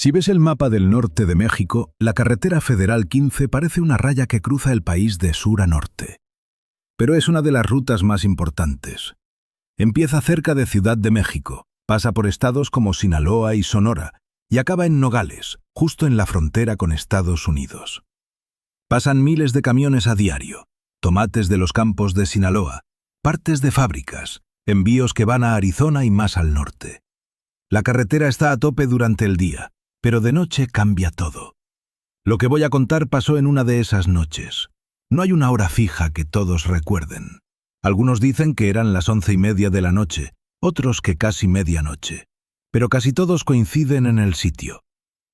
Si ves el mapa del norte de México, la carretera federal 15 parece una raya que cruza el país de sur a norte. Pero es una de las rutas más importantes. Empieza cerca de Ciudad de México, pasa por estados como Sinaloa y Sonora, y acaba en Nogales, justo en la frontera con Estados Unidos. Pasan miles de camiones a diario, tomates de los campos de Sinaloa, partes de fábricas, envíos que van a Arizona y más al norte. La carretera está a tope durante el día, pero de noche cambia todo. Lo que voy a contar pasó en una de esas noches. No hay una hora fija que todos recuerden. Algunos dicen que eran las 11:30 de la noche, otros que casi medianoche. Pero casi todos coinciden en el sitio.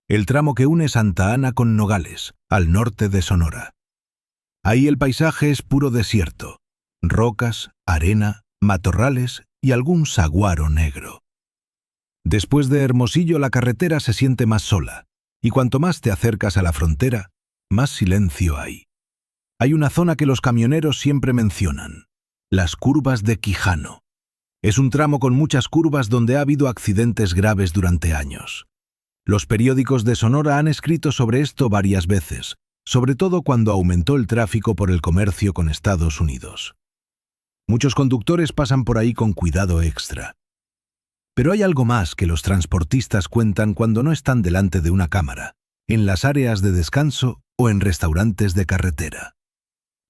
El tramo que une Santa Ana con Nogales, al norte de Sonora. Ahí el paisaje es puro desierto. Rocas, arena, matorrales y algún saguaro negro. Después de Hermosillo la carretera se siente más sola, y cuanto más te acercas a la frontera, más silencio hay. Hay una zona que los camioneros siempre mencionan, las curvas de Quijano. Es un tramo con muchas curvas donde ha habido accidentes graves durante años. Los periódicos de Sonora han escrito sobre esto varias veces, sobre todo cuando aumentó el tráfico por el comercio con Estados Unidos. Muchos conductores pasan por ahí con cuidado extra. Pero hay algo más que los transportistas cuentan cuando no están delante de una cámara, en las áreas de descanso o en restaurantes de carretera.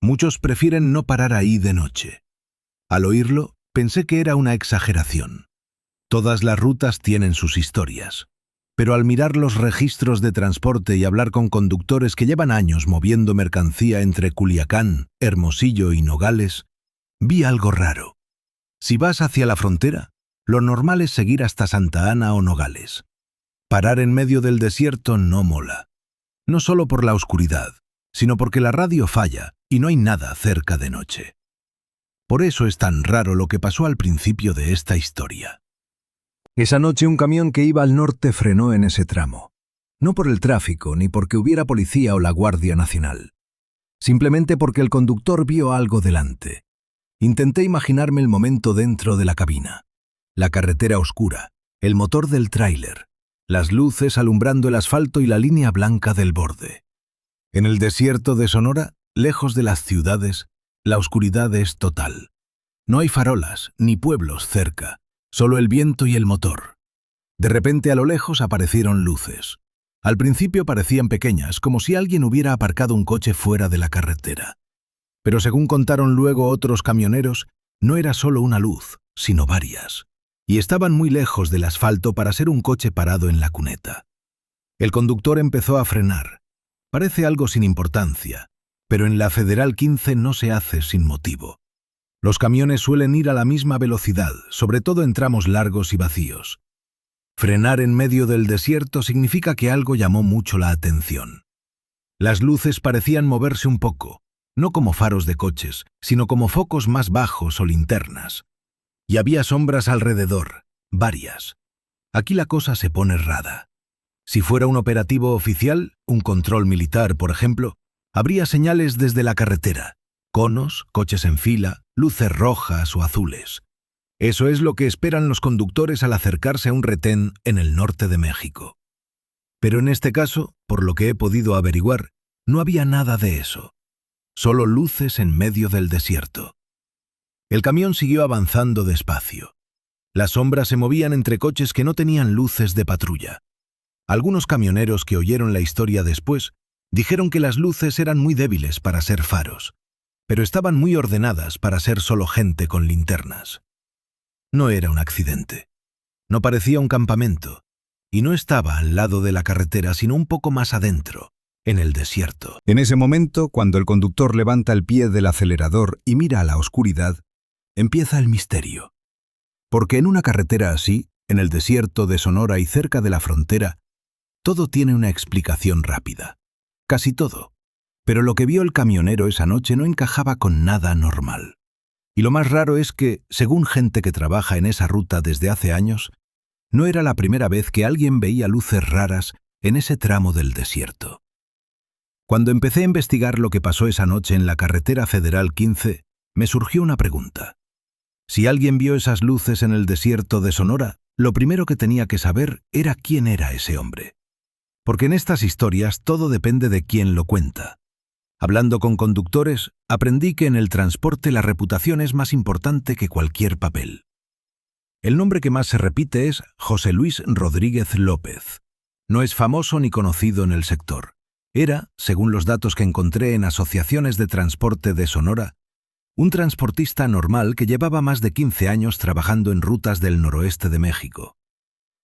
Muchos prefieren no parar ahí de noche. Al oírlo, pensé que era una exageración. Todas las rutas tienen sus historias. Pero al mirar los registros de transporte y hablar con conductores que llevan años moviendo mercancía entre Culiacán, Hermosillo y Nogales, vi algo raro. Si vas hacia la frontera, lo normal es seguir hasta Santa Ana o Nogales. Parar en medio del desierto no mola. No solo por la oscuridad, sino porque la radio falla y no hay nada cerca de noche. Por eso es tan raro lo que pasó al principio de esta historia. Esa noche un camión que iba al norte frenó en ese tramo. No por el tráfico ni porque hubiera policía o la Guardia Nacional. Simplemente porque el conductor vio algo delante. Intenté imaginarme el momento dentro de la cabina. La carretera oscura, el motor del tráiler, las luces alumbrando el asfalto y la línea blanca del borde. En el desierto de Sonora, lejos de las ciudades, la oscuridad es total. No hay farolas ni pueblos cerca, solo el viento y el motor. De repente a lo lejos aparecieron luces. Al principio parecían pequeñas, como si alguien hubiera aparcado un coche fuera de la carretera. Pero según contaron luego otros camioneros, no era solo una luz, sino varias. Y estaban muy lejos del asfalto para ser un coche parado en la cuneta. El conductor empezó a frenar. Parece algo sin importancia, pero en la Federal 15 no se hace sin motivo. Los camiones suelen ir a la misma velocidad, sobre todo en tramos largos y vacíos. Frenar en medio del desierto significa que algo llamó mucho la atención. Las luces parecían moverse un poco, no como faros de coches, sino como focos más bajos o linternas. Y había sombras alrededor, varias. Aquí la cosa se pone rara. Si fuera un operativo oficial, un control militar, por ejemplo, habría señales desde la carretera, conos, coches en fila, luces rojas o azules. Eso es lo que esperan los conductores al acercarse a un retén en el norte de México. Pero en este caso, por lo que he podido averiguar, no había nada de eso. Solo luces en medio del desierto. El camión siguió avanzando despacio. Las sombras se movían entre coches que no tenían luces de patrulla. Algunos camioneros que oyeron la historia después dijeron que las luces eran muy débiles para ser faros, pero estaban muy ordenadas para ser solo gente con linternas. No era un accidente. No parecía un campamento, y no estaba al lado de la carretera, sino un poco más adentro, en el desierto. En ese momento, cuando el conductor levanta el pie del acelerador y mira a la oscuridad, empieza el misterio. Porque en una carretera así, en el desierto de Sonora y cerca de la frontera, todo tiene una explicación rápida. Casi todo. Pero lo que vio el camionero esa noche no encajaba con nada normal. Y lo más raro es que, según gente que trabaja en esa ruta desde hace años, no era la primera vez que alguien veía luces raras en ese tramo del desierto. Cuando empecé a investigar lo que pasó esa noche en la carretera Federal 15, me surgió una pregunta. Si alguien vio esas luces en el desierto de Sonora, lo primero que tenía que saber era quién era ese hombre. Porque en estas historias todo depende de quién lo cuenta. Hablando con conductores, aprendí que en el transporte la reputación es más importante que cualquier papel. El nombre que más se repite es José Luis Rodríguez López. No es famoso ni conocido en el sector. Era, según los datos que encontré en asociaciones de transporte de Sonora, un transportista normal que llevaba más de 15 años trabajando en rutas del noroeste de México.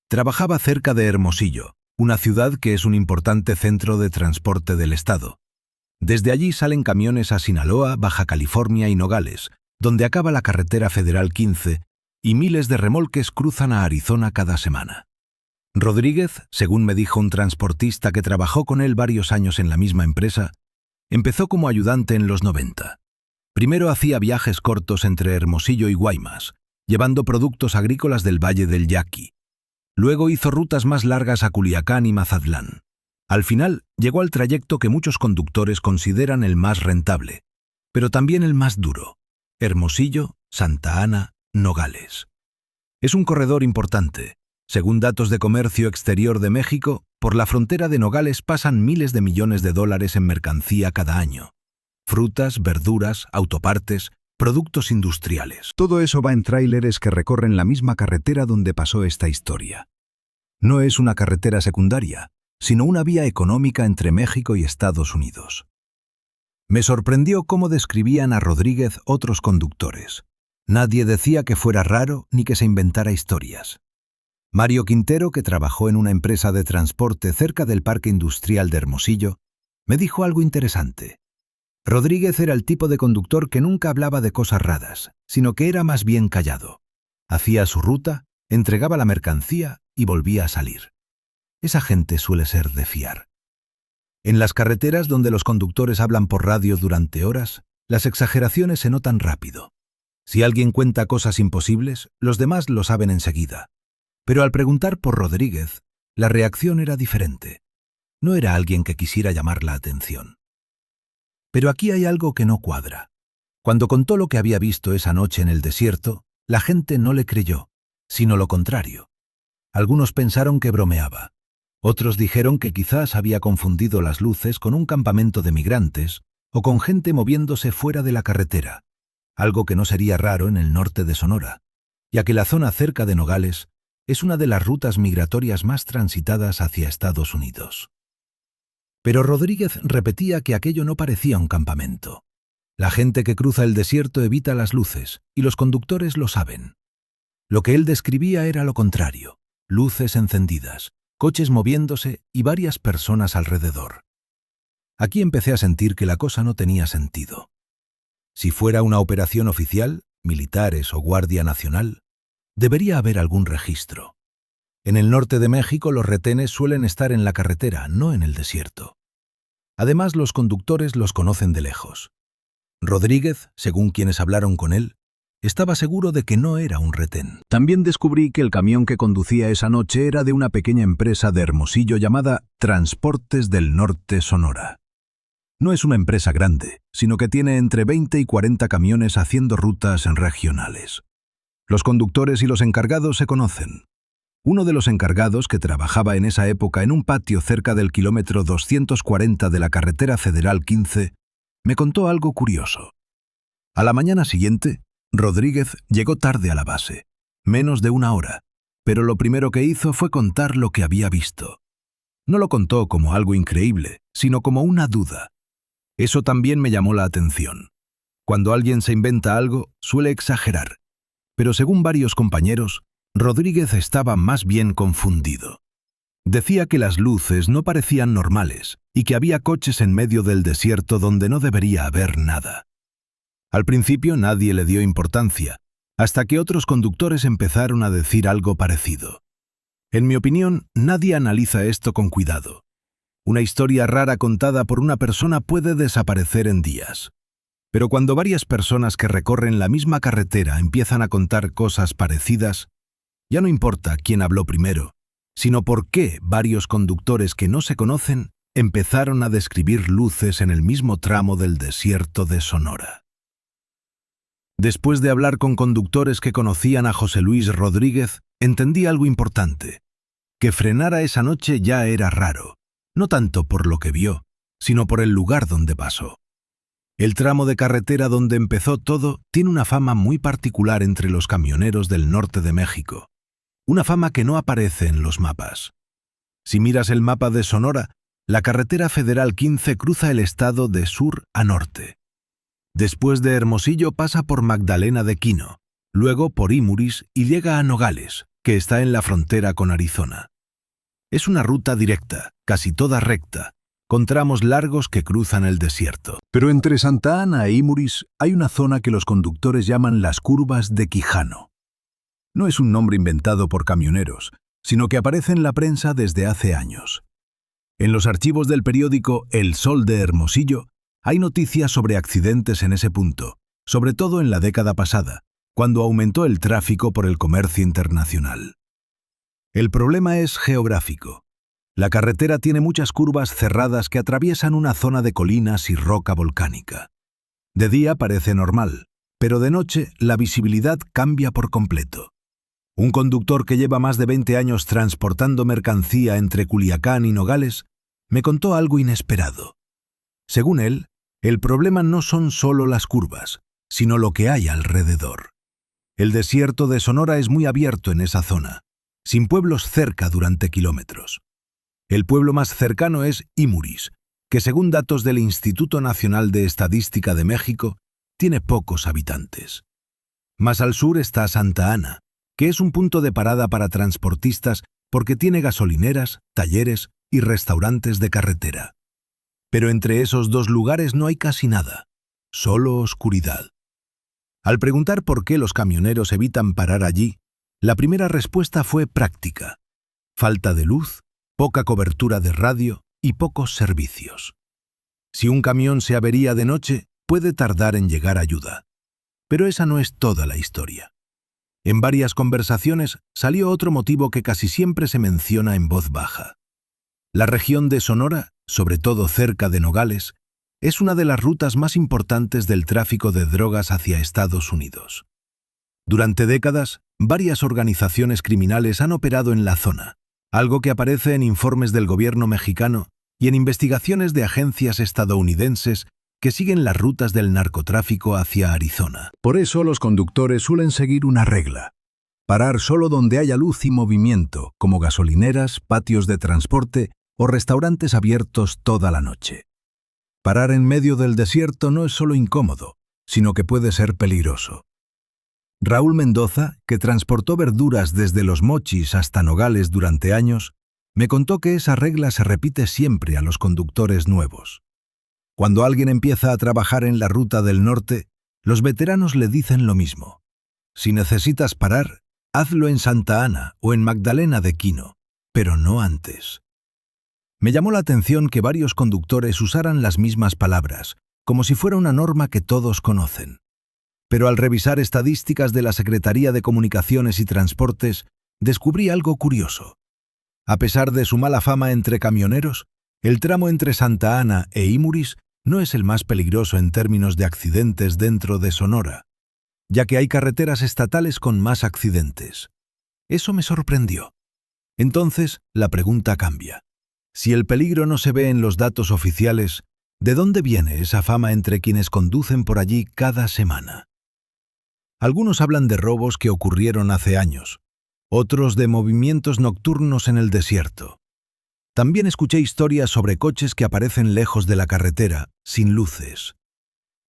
Trabajaba cerca de Hermosillo, una ciudad que es un importante centro de transporte del estado. Desde allí salen camiones a Sinaloa, Baja California y Nogales, donde acaba la carretera federal 15, y miles de remolques cruzan a Arizona cada semana. Rodríguez, según me dijo un transportista que trabajó con él varios años en la misma empresa, empezó como ayudante en los 90. Primero hacía viajes cortos entre Hermosillo y Guaymas, llevando productos agrícolas del Valle del Yaqui. Luego hizo rutas más largas a Culiacán y Mazatlán. Al final, llegó al trayecto que muchos conductores consideran el más rentable, pero también el más duro: Hermosillo, Santa Ana, Nogales. Es un corredor importante. Según datos de Comercio Exterior de México, por la frontera de Nogales pasan miles de millones de dólares en mercancía cada año. Frutas, verduras, autopartes, productos industriales. Todo eso va en tráileres que recorren la misma carretera donde pasó esta historia. No es una carretera secundaria, sino una vía económica entre México y Estados Unidos. Me sorprendió cómo describían a Rodríguez otros conductores. Nadie decía que fuera raro ni que se inventara historias. Mario Quintero, que trabajó en una empresa de transporte cerca del Parque Industrial de Hermosillo, me dijo algo interesante. Rodríguez era el tipo de conductor que nunca hablaba de cosas raras, sino que era más bien callado. Hacía su ruta, entregaba la mercancía y volvía a salir. Esa gente suele ser de fiar. En las carreteras donde los conductores hablan por radio durante horas, las exageraciones se notan rápido. Si alguien cuenta cosas imposibles, los demás lo saben enseguida. Pero al preguntar por Rodríguez, la reacción era diferente. No era alguien que quisiera llamar la atención. Pero aquí hay algo que no cuadra. Cuando contó lo que había visto esa noche en el desierto, la gente no le creyó, sino lo contrario. Algunos pensaron que bromeaba. Otros dijeron que quizás había confundido las luces con un campamento de migrantes o con gente moviéndose fuera de la carretera, algo que no sería raro en el norte de Sonora, ya que la zona cerca de Nogales es una de las rutas migratorias más transitadas hacia Estados Unidos. Pero Rodríguez repetía que aquello no parecía un campamento. La gente que cruza el desierto evita las luces, y los conductores lo saben. Lo que él describía era lo contrario: luces encendidas, coches moviéndose y varias personas alrededor. Aquí empecé a sentir que la cosa no tenía sentido. Si fuera una operación oficial, militares o Guardia Nacional, debería haber algún registro. En el norte de México los retenes suelen estar en la carretera, no en el desierto. Además, los conductores los conocen de lejos. Rodríguez, según quienes hablaron con él, estaba seguro de que no era un retén. También descubrí que el camión que conducía esa noche era de una pequeña empresa de Hermosillo llamada Transportes del Norte Sonora. No es una empresa grande, sino que tiene entre 20 y 40 camiones haciendo rutas regionales. Los conductores y los encargados se conocen. Uno de los encargados, que trabajaba en esa época en un patio cerca del kilómetro 240 de la carretera federal 15, me contó algo curioso. A la mañana siguiente, Rodríguez llegó tarde a la base, menos de una hora, pero lo primero que hizo fue contar lo que había visto. No lo contó como algo increíble, sino como una duda. Eso también me llamó la atención. Cuando alguien se inventa algo, suele exagerar. Pero según varios compañeros, Rodríguez estaba más bien confundido. Decía que las luces no parecían normales y que había coches en medio del desierto donde no debería haber nada. Al principio nadie le dio importancia, hasta que otros conductores empezaron a decir algo parecido. En mi opinión, nadie analiza esto con cuidado. Una historia rara contada por una persona puede desaparecer en días. Pero cuando varias personas que recorren la misma carretera empiezan a contar cosas parecidas, ya no importa quién habló primero, sino por qué varios conductores que no se conocen empezaron a describir luces en el mismo tramo del desierto de Sonora. Después de hablar con conductores que conocían a José Luis Rodríguez, entendí algo importante: que frenara esa noche ya era raro, no tanto por lo que vio, sino por el lugar donde pasó. El tramo de carretera donde empezó todo tiene una fama muy particular entre los camioneros del norte de México, una fama que no aparece en los mapas. Si miras el mapa de Sonora, la carretera federal 15 cruza el estado de sur a norte. Después de Hermosillo pasa por Magdalena de Quino, luego por Imuris y llega a Nogales, que está en la frontera con Arizona. Es una ruta directa, casi toda recta, con tramos largos que cruzan el desierto. Pero entre Santa Ana e Imuris hay una zona que los conductores llaman las curvas de Quijano. No es un nombre inventado por camioneros, sino que aparece en la prensa desde hace años. En los archivos del periódico El Sol de Hermosillo hay noticias sobre accidentes en ese punto, sobre todo en la década pasada, cuando aumentó el tráfico por el comercio internacional. El problema es geográfico. La carretera tiene muchas curvas cerradas que atraviesan una zona de colinas y roca volcánica. De día parece normal, pero de noche la visibilidad cambia por completo. Un conductor que lleva más de 20 años transportando mercancía entre Culiacán y Nogales me contó algo inesperado. Según él, el problema no son solo las curvas, sino lo que hay alrededor. El desierto de Sonora es muy abierto en esa zona, sin pueblos cerca durante kilómetros. El pueblo más cercano es Imuris, que según datos del Instituto Nacional de Estadística de México, tiene pocos habitantes. Más al sur está Santa Ana, que es un punto de parada para transportistas porque tiene gasolineras, talleres y restaurantes de carretera. Pero entre esos dos lugares no hay casi nada, solo oscuridad. Al preguntar por qué los camioneros evitan parar allí, la primera respuesta fue práctica: falta de luz, poca cobertura de radio y pocos servicios. Si un camión se avería de noche, puede tardar en llegar ayuda. Pero esa no es toda la historia. En varias conversaciones salió otro motivo que casi siempre se menciona en voz baja. La región de Sonora, sobre todo cerca de Nogales, es una de las rutas más importantes del tráfico de drogas hacia Estados Unidos. Durante décadas, varias organizaciones criminales han operado en la zona, algo que aparece en informes del gobierno mexicano y en investigaciones de agencias estadounidenses que siguen las rutas del narcotráfico hacia Arizona. Por eso los conductores suelen seguir una regla: parar solo donde haya luz y movimiento, como gasolineras, patios de transporte o restaurantes abiertos toda la noche. Parar en medio del desierto no es solo incómodo, sino que puede ser peligroso. Raúl Mendoza, que transportó verduras desde Los Mochis hasta Nogales durante años, me contó que esa regla se repite siempre a los conductores nuevos. Cuando alguien empieza a trabajar en la ruta del norte, los veteranos le dicen lo mismo: si necesitas parar, hazlo en Santa Ana o en Magdalena de Quino, pero no antes. Me llamó la atención que varios conductores usaran las mismas palabras, como si fuera una norma que todos conocen. Pero al revisar estadísticas de la Secretaría de Comunicaciones y Transportes, descubrí algo curioso. A pesar de su mala fama entre camioneros, el tramo entre Santa Ana e Imuris no es el más peligroso en términos de accidentes dentro de Sonora, ya que hay carreteras estatales con más accidentes. Eso me sorprendió. Entonces, la pregunta cambia. Si el peligro no se ve en los datos oficiales, ¿de dónde viene esa fama entre quienes conducen por allí cada semana? Algunos hablan de robos que ocurrieron hace años, otros de movimientos nocturnos en el desierto. También escuché historias sobre coches que aparecen lejos de la carretera, sin luces.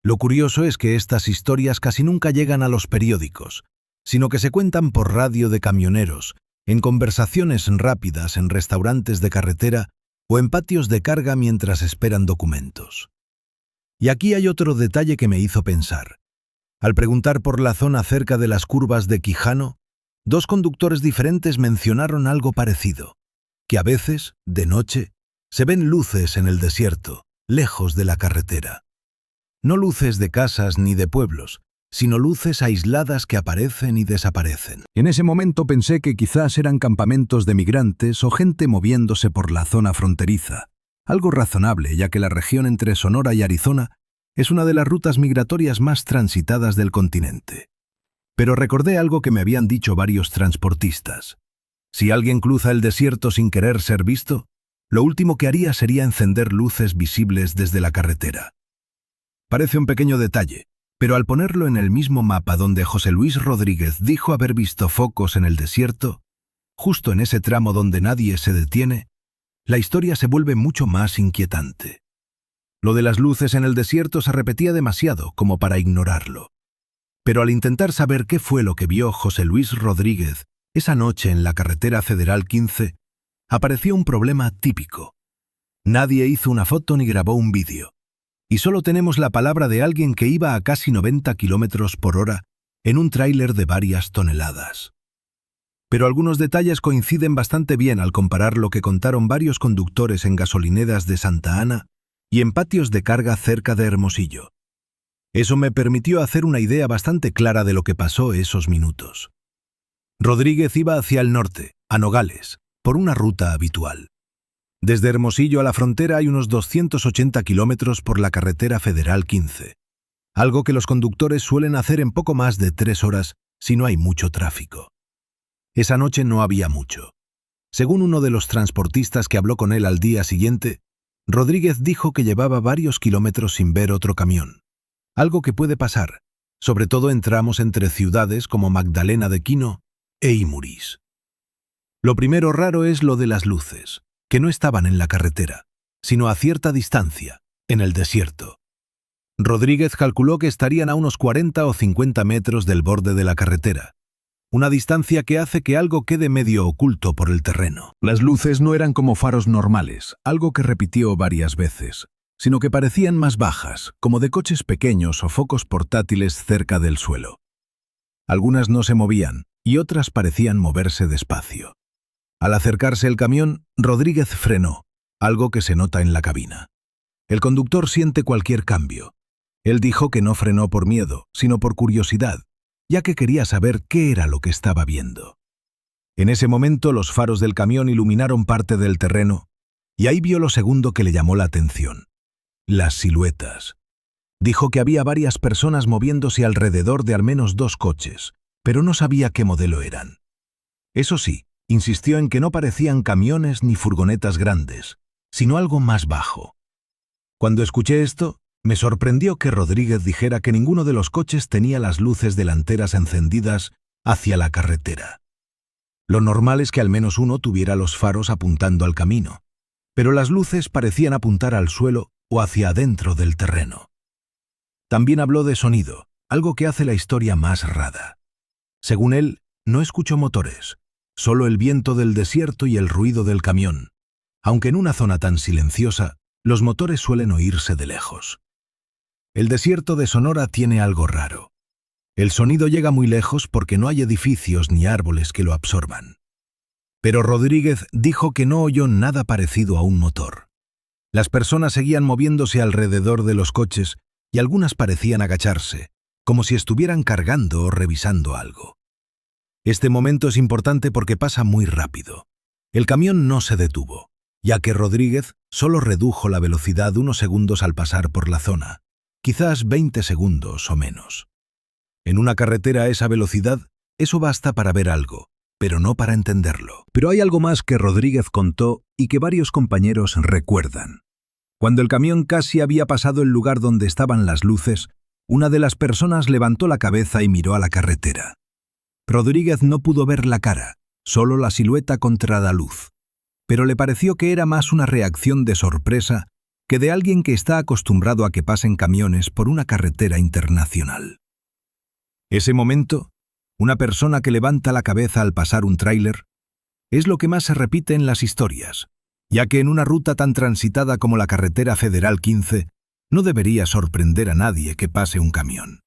Lo curioso es que estas historias casi nunca llegan a los periódicos, sino que se cuentan por radio de camioneros, en conversaciones rápidas en restaurantes de carretera o en patios de carga mientras esperan documentos. Y aquí hay otro detalle que me hizo pensar. Al preguntar por la zona cerca de las curvas de Quijano, dos conductores diferentes mencionaron algo parecido, que a veces, de noche, se ven luces en el desierto, lejos de la carretera. No luces de casas ni de pueblos, sino luces aisladas que aparecen y desaparecen. En ese momento pensé que quizás eran campamentos de migrantes o gente moviéndose por la zona fronteriza, algo razonable ya que la región entre Sonora y Arizona es una de las rutas migratorias más transitadas del continente. Pero recordé algo que me habían dicho varios transportistas. Si alguien cruza el desierto sin querer ser visto, lo último que haría sería encender luces visibles desde la carretera. Parece un pequeño detalle, pero al ponerlo en el mismo mapa donde José Luis Rodríguez dijo haber visto focos en el desierto, justo en ese tramo donde nadie se detiene, la historia se vuelve mucho más inquietante. Lo de las luces en el desierto se repetía demasiado como para ignorarlo. Pero al intentar saber qué fue lo que vio José Luis Rodríguez esa noche en la carretera Federal 15, apareció un problema típico. Nadie hizo una foto ni grabó un vídeo. Y solo tenemos la palabra de alguien que iba a casi 90 kilómetros por hora en un tráiler de varias toneladas. Pero algunos detalles coinciden bastante bien al comparar lo que contaron varios conductores en gasolineras de Santa Ana y en patios de carga cerca de Hermosillo. Eso me permitió hacer una idea bastante clara de lo que pasó esos minutos. Rodríguez iba hacia el norte, a Nogales, por una ruta habitual. Desde Hermosillo a la frontera hay unos 280 kilómetros por la carretera Federal 15, algo que los conductores suelen hacer en poco más de 3 horas si no hay mucho tráfico. Esa noche no había mucho. Según uno de los transportistas que habló con él al día siguiente, Rodríguez dijo que llevaba varios kilómetros sin ver otro camión. Algo que puede pasar, sobre todo en tramos entre ciudades como Magdalena de Quino e Imuris. Lo primero raro es lo de las luces, que no estaban en la carretera, sino a cierta distancia, en el desierto. Rodríguez calculó que estarían a unos 40 o 50 metros del borde de la carretera, una distancia que hace que algo quede medio oculto por el terreno. Las luces no eran como faros normales, algo que repitió varias veces, sino que parecían más bajas, como de coches pequeños o focos portátiles cerca del suelo. Algunas no se movían y otras parecían moverse despacio. Al acercarse el camión, Rodríguez frenó, algo que se nota en la cabina. El conductor siente cualquier cambio. Él dijo que no frenó por miedo, sino por curiosidad, ya que quería saber qué era lo que estaba viendo. En ese momento los faros del camión iluminaron parte del terreno, y ahí vio lo segundo que le llamó la atención: las siluetas. Dijo que había varias personas moviéndose alrededor de al menos 2 coches, pero no sabía qué modelo eran. Eso sí, insistió en que no parecían camiones ni furgonetas grandes, sino algo más bajo. Cuando escuché esto, me sorprendió que Rodríguez dijera que ninguno de los coches tenía las luces delanteras encendidas hacia la carretera. Lo normal es que al menos uno tuviera los faros apuntando al camino, pero las luces parecían apuntar al suelo o hacia adentro del terreno. También habló de sonido, algo que hace la historia más rara. Según él, no escuchó motores, solo el viento del desierto y el ruido del camión, aunque en una zona tan silenciosa, los motores suelen oírse de lejos. El desierto de Sonora tiene algo raro. El sonido llega muy lejos porque no hay edificios ni árboles que lo absorban. Pero Rodríguez dijo que no oyó nada parecido a un motor. Las personas seguían moviéndose alrededor de los coches y algunas parecían agacharse, como si estuvieran cargando o revisando algo. Este momento es importante porque pasa muy rápido. El camión no se detuvo, ya que Rodríguez solo redujo la velocidad unos segundos al pasar por la zona, quizás 20 segundos o menos. En una carretera a esa velocidad, eso basta para ver algo, pero no para entenderlo. Pero hay algo más que Rodríguez contó y que varios compañeros recuerdan. Cuando el camión casi había pasado el lugar donde estaban las luces, una de las personas levantó la cabeza y miró a la carretera. Rodríguez no pudo ver la cara, solo la silueta contra la luz, pero le pareció que era más una reacción de sorpresa que de alguien que está acostumbrado a que pasen camiones por una carretera internacional. Ese momento, una persona que levanta la cabeza al pasar un tráiler, es lo que más se repite en las historias, ya que en una ruta tan transitada como la carretera Federal 15, no debería sorprender a nadie que pase un camión.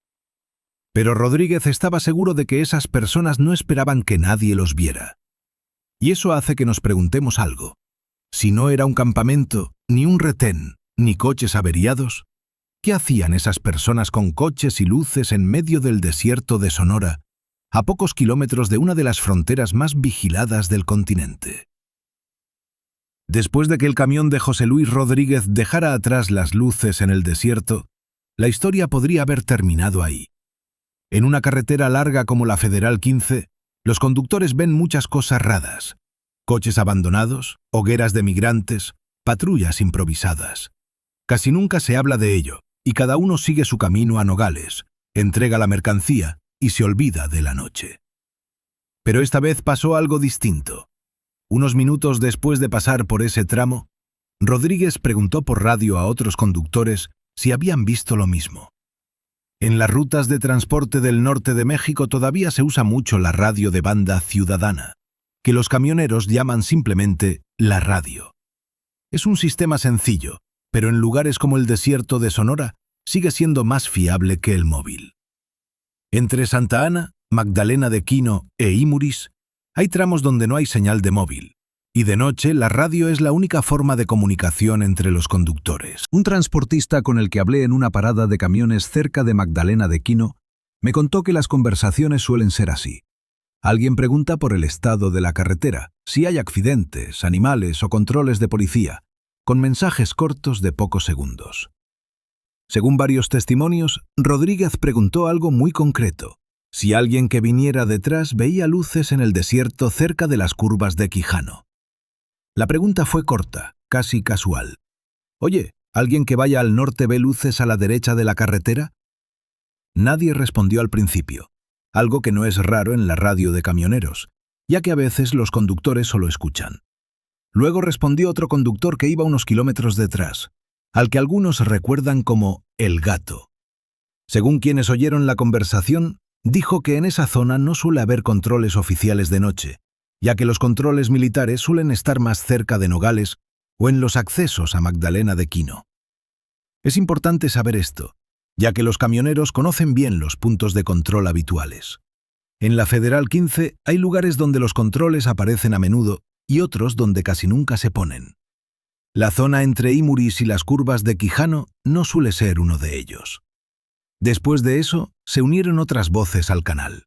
Pero Rodríguez estaba seguro de que esas personas no esperaban que nadie los viera. Y eso hace que nos preguntemos algo. Si no era un campamento, ni un retén, ni coches averiados, ¿qué hacían esas personas con coches y luces en medio del desierto de Sonora, a pocos kilómetros de una de las fronteras más vigiladas del continente? Después de que el camión de José Luis Rodríguez dejara atrás las luces en el desierto, la historia podría haber terminado ahí. En una carretera larga como la Federal 15, los conductores ven muchas cosas raras: coches abandonados, hogueras de migrantes, patrullas improvisadas. Casi nunca se habla de ello, y cada uno sigue su camino a Nogales, entrega la mercancía y se olvida de la noche. Pero esta vez pasó algo distinto. Unos minutos después de pasar por ese tramo, Rodríguez preguntó por radio a otros conductores si habían visto lo mismo. En las rutas de transporte del norte de México todavía se usa mucho la radio de banda ciudadana, que los camioneros llaman simplemente la radio. Es un sistema sencillo, pero en lugares como el desierto de Sonora sigue siendo más fiable que el móvil. Entre Santa Ana, Magdalena de Quino e Imuris hay tramos donde no hay señal de móvil, y de noche la radio es la única forma de comunicación entre los conductores. Un transportista con el que hablé en una parada de camiones cerca de Magdalena de Quino me contó que las conversaciones suelen ser así. Alguien pregunta por el estado de la carretera, si hay accidentes, animales o controles de policía, con mensajes cortos de pocos segundos. Según varios testimonios, Rodríguez preguntó algo muy concreto: si alguien que viniera detrás veía luces en el desierto cerca de las curvas de Quijano. La pregunta fue corta, casi casual. «Oye, ¿alguien que vaya al norte ve luces a la derecha de la carretera?» Nadie respondió al principio, algo que no es raro en la radio de camioneros, ya que a veces los conductores solo escuchan. Luego respondió otro conductor que iba unos kilómetros detrás, al que algunos recuerdan como el gato. Según quienes oyeron la conversación, dijo que en esa zona no suele haber controles oficiales de noche, ya que los controles militares suelen estar más cerca de Nogales o en los accesos a Magdalena de Quino. Es importante saber esto, ya que los camioneros conocen bien los puntos de control habituales. En la Federal 15 hay lugares donde los controles aparecen a menudo y otros donde casi nunca se ponen. La zona entre Imuris y las curvas de Quijano no suele ser uno de ellos. Después de eso, se unieron otras voces al canal.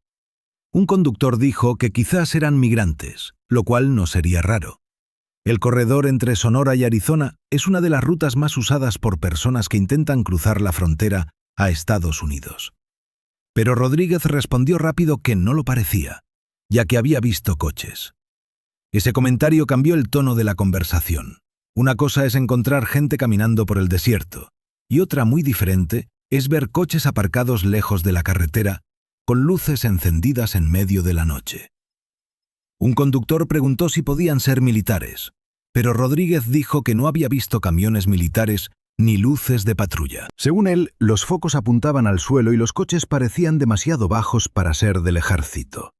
Un conductor dijo que quizás eran migrantes, lo cual no sería raro. El corredor entre Sonora y Arizona es una de las rutas más usadas por personas que intentan cruzar la frontera a Estados Unidos. Pero Rodríguez respondió rápido que no lo parecía, ya que había visto coches. Ese comentario cambió el tono de la conversación. Una cosa es encontrar gente caminando por el desierto, y otra muy diferente es ver coches aparcados lejos de la carretera, con luces encendidas en medio de la noche. Un conductor preguntó si podían ser militares, pero Rodríguez dijo que no había visto camiones militares ni luces de patrulla. Según él, los focos apuntaban al suelo y los coches parecían demasiado bajos para ser del ejército.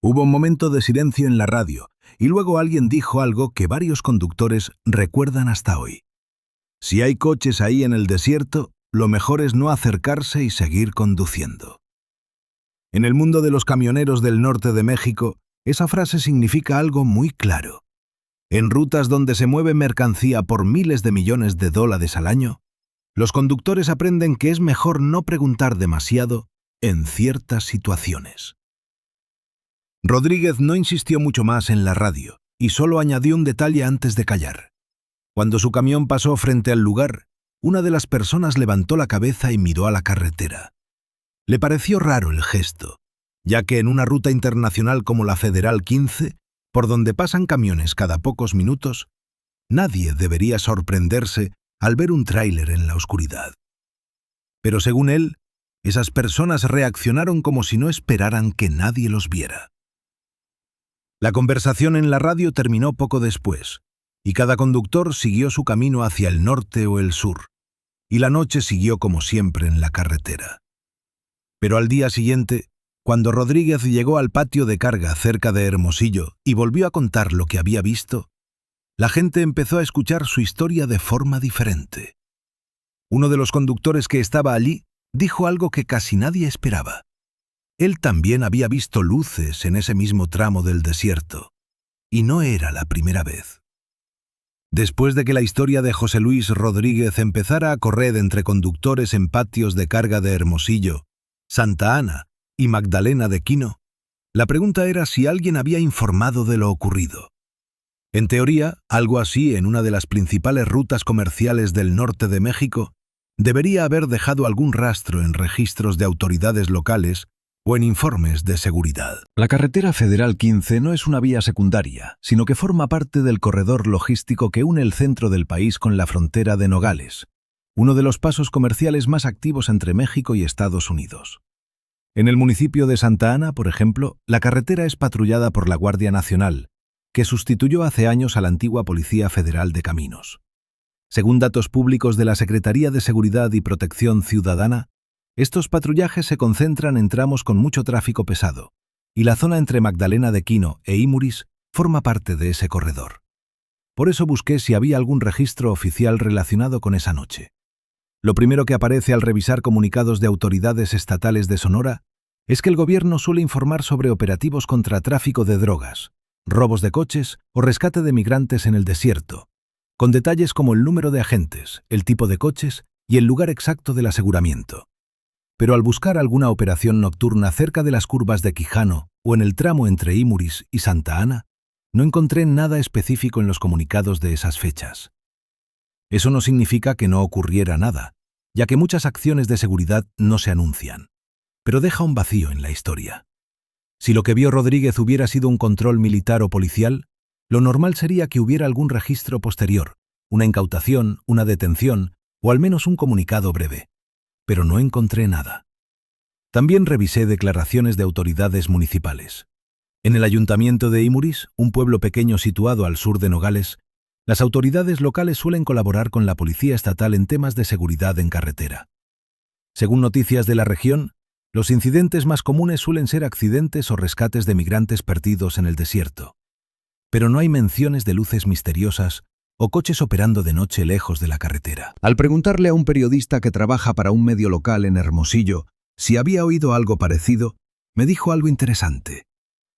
Hubo un momento de silencio en la radio, y luego alguien dijo algo que varios conductores recuerdan hasta hoy. Si hay coches ahí en el desierto, lo mejor es no acercarse y seguir conduciendo. En el mundo de los camioneros del norte de México, esa frase significa algo muy claro. En rutas donde se mueve mercancía por miles de millones de dólares al año, los conductores aprenden que es mejor no preguntar demasiado en ciertas situaciones. Rodríguez no insistió mucho más en la radio y solo añadió un detalle antes de callar. Cuando su camión pasó frente al lugar, una de las personas levantó la cabeza y miró a la carretera. Le pareció raro el gesto, ya que en una ruta internacional como la Federal 15, por donde pasan camiones cada pocos minutos, nadie debería sorprenderse al ver un tráiler en la oscuridad. Pero según él, esas personas reaccionaron como si no esperaran que nadie los viera. La conversación en la radio terminó poco después, y cada conductor siguió su camino hacia el norte o el sur, y la noche siguió como siempre en la carretera. Pero al día siguiente, cuando Rodríguez llegó al patio de carga cerca de Hermosillo y volvió a contar lo que había visto, la gente empezó a escuchar su historia de forma diferente. Uno de los conductores que estaba allí dijo algo que casi nadie esperaba. Él también había visto luces en ese mismo tramo del desierto, y no era la primera vez. Después de que la historia de José Luis Rodríguez empezara a correr entre conductores en patios de carga de Hermosillo, Santa Ana y Magdalena de Quino, la pregunta era si alguien había informado de lo ocurrido. En teoría, algo así en una de las principales rutas comerciales del norte de México debería haber dejado algún rastro en registros de autoridades locales o en informes de seguridad. La carretera Federal 15 no es una vía secundaria, sino que forma parte del corredor logístico que une el centro del país con la frontera de Nogales, uno de los pasos comerciales más activos entre México y Estados Unidos. En el municipio de Santa Ana, por ejemplo, la carretera es patrullada por la Guardia Nacional, que sustituyó hace años a la antigua Policía Federal de Caminos. Según datos públicos de la Secretaría de Seguridad y Protección Ciudadana, estos patrullajes se concentran en tramos con mucho tráfico pesado, y la zona entre Magdalena de Quino e Imuris forma parte de ese corredor. Por eso busqué si había algún registro oficial relacionado con esa noche. Lo primero que aparece al revisar comunicados de autoridades estatales de Sonora es que el gobierno suele informar sobre operativos contra tráfico de drogas, robos de coches o rescate de migrantes en el desierto, con detalles como el número de agentes, el tipo de coches y el lugar exacto del aseguramiento. Pero al buscar alguna operación nocturna cerca de las curvas de Quijano o en el tramo entre Imuris y Santa Ana, no encontré nada específico en los comunicados de esas fechas. Eso no significa que no ocurriera nada, ya que muchas acciones de seguridad no se anuncian, pero deja un vacío en la historia. Si lo que vio Rodríguez hubiera sido un control militar o policial, lo normal sería que hubiera algún registro posterior, una incautación, una detención o al menos un comunicado breve. Pero no encontré nada. También revisé declaraciones de autoridades municipales. En el ayuntamiento de Imuris, un pueblo pequeño situado al sur de Nogales, las autoridades locales suelen colaborar con la policía estatal en temas de seguridad en carretera. Según noticias de la región, los incidentes más comunes suelen ser accidentes o rescates de migrantes perdidos en el desierto. Pero no hay menciones de luces misteriosas o coches operando de noche lejos de la carretera. Al preguntarle a un periodista que trabaja para un medio local en Hermosillo si había oído algo parecido, me dijo algo interesante,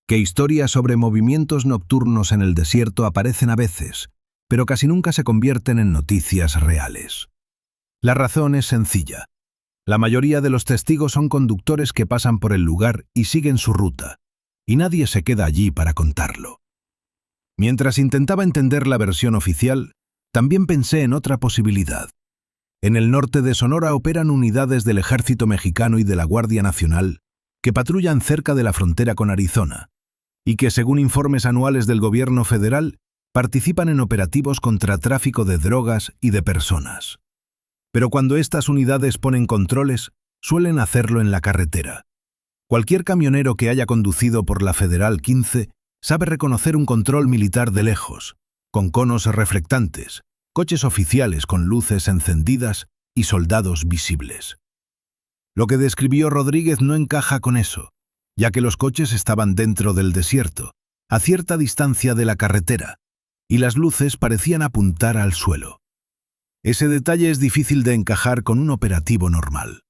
que historias sobre movimientos nocturnos en el desierto aparecen a veces, pero casi nunca se convierten en noticias reales. La razón es sencilla. La mayoría de los testigos son conductores que pasan por el lugar y siguen su ruta, y nadie se queda allí para contarlo. Mientras intentaba entender la versión oficial, también pensé en otra posibilidad. En el norte de Sonora operan unidades del Ejército Mexicano y de la Guardia Nacional que patrullan cerca de la frontera con Arizona, y que, según informes anuales del gobierno federal, participan en operativos contra tráfico de drogas y de personas. Pero cuando estas unidades ponen controles, suelen hacerlo en la carretera. Cualquier camionero que haya conducido por la Federal 15 sabe reconocer un control militar de lejos, con conos reflectantes, coches oficiales con luces encendidas y soldados visibles. Lo que describió Rodríguez no encaja con eso, ya que los coches estaban dentro del desierto, a cierta distancia de la carretera, y las luces parecían apuntar al suelo. Ese detalle es difícil de encajar con un operativo normal.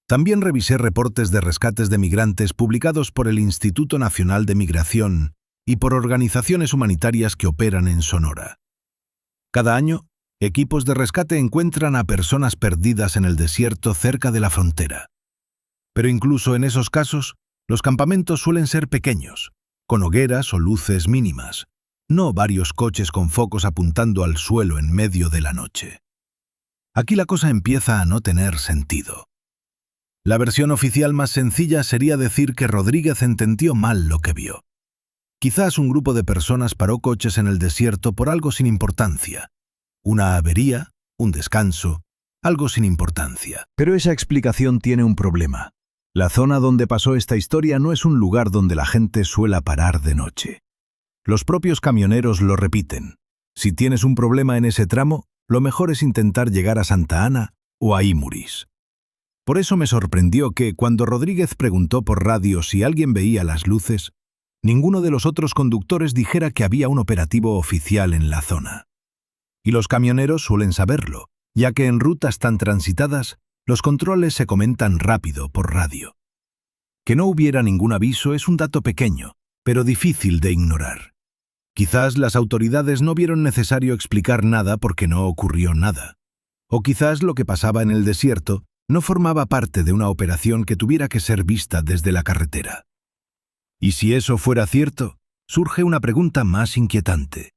También revisé reportes de rescates de migrantes publicados por el Instituto Nacional de Migración y por organizaciones humanitarias que operan en Sonora. Cada año, equipos de rescate encuentran a personas perdidas en el desierto cerca de la frontera. Pero incluso en esos casos, los campamentos suelen ser pequeños, con hogueras o luces mínimas, no varios coches con focos apuntando al suelo en medio de la noche. Aquí la cosa empieza a no tener sentido. La versión oficial más sencilla sería decir que Rodríguez entendió mal lo que vio. Quizás un grupo de personas paró coches en el desierto por algo sin importancia. Una avería, un descanso, algo sin importancia. Pero esa explicación tiene un problema. La zona donde pasó esta historia no es un lugar donde la gente suela parar de noche. Los propios camioneros lo repiten. Si tienes un problema en ese tramo, lo mejor es intentar llegar a Santa Ana o a Imuris. Por eso me sorprendió que, cuando Rodríguez preguntó por radio si alguien veía las luces, ninguno de los otros conductores dijera que había un operativo oficial en la zona. Y los camioneros suelen saberlo, ya que en rutas tan transitadas, los controles se comentan rápido por radio. Que no hubiera ningún aviso es un dato pequeño, pero difícil de ignorar. Quizás las autoridades no vieron necesario explicar nada porque no ocurrió nada. O quizás lo que pasaba en el desierto no formaba parte de una operación que tuviera que ser vista desde la carretera. Y si eso fuera cierto, surge una pregunta más inquietante.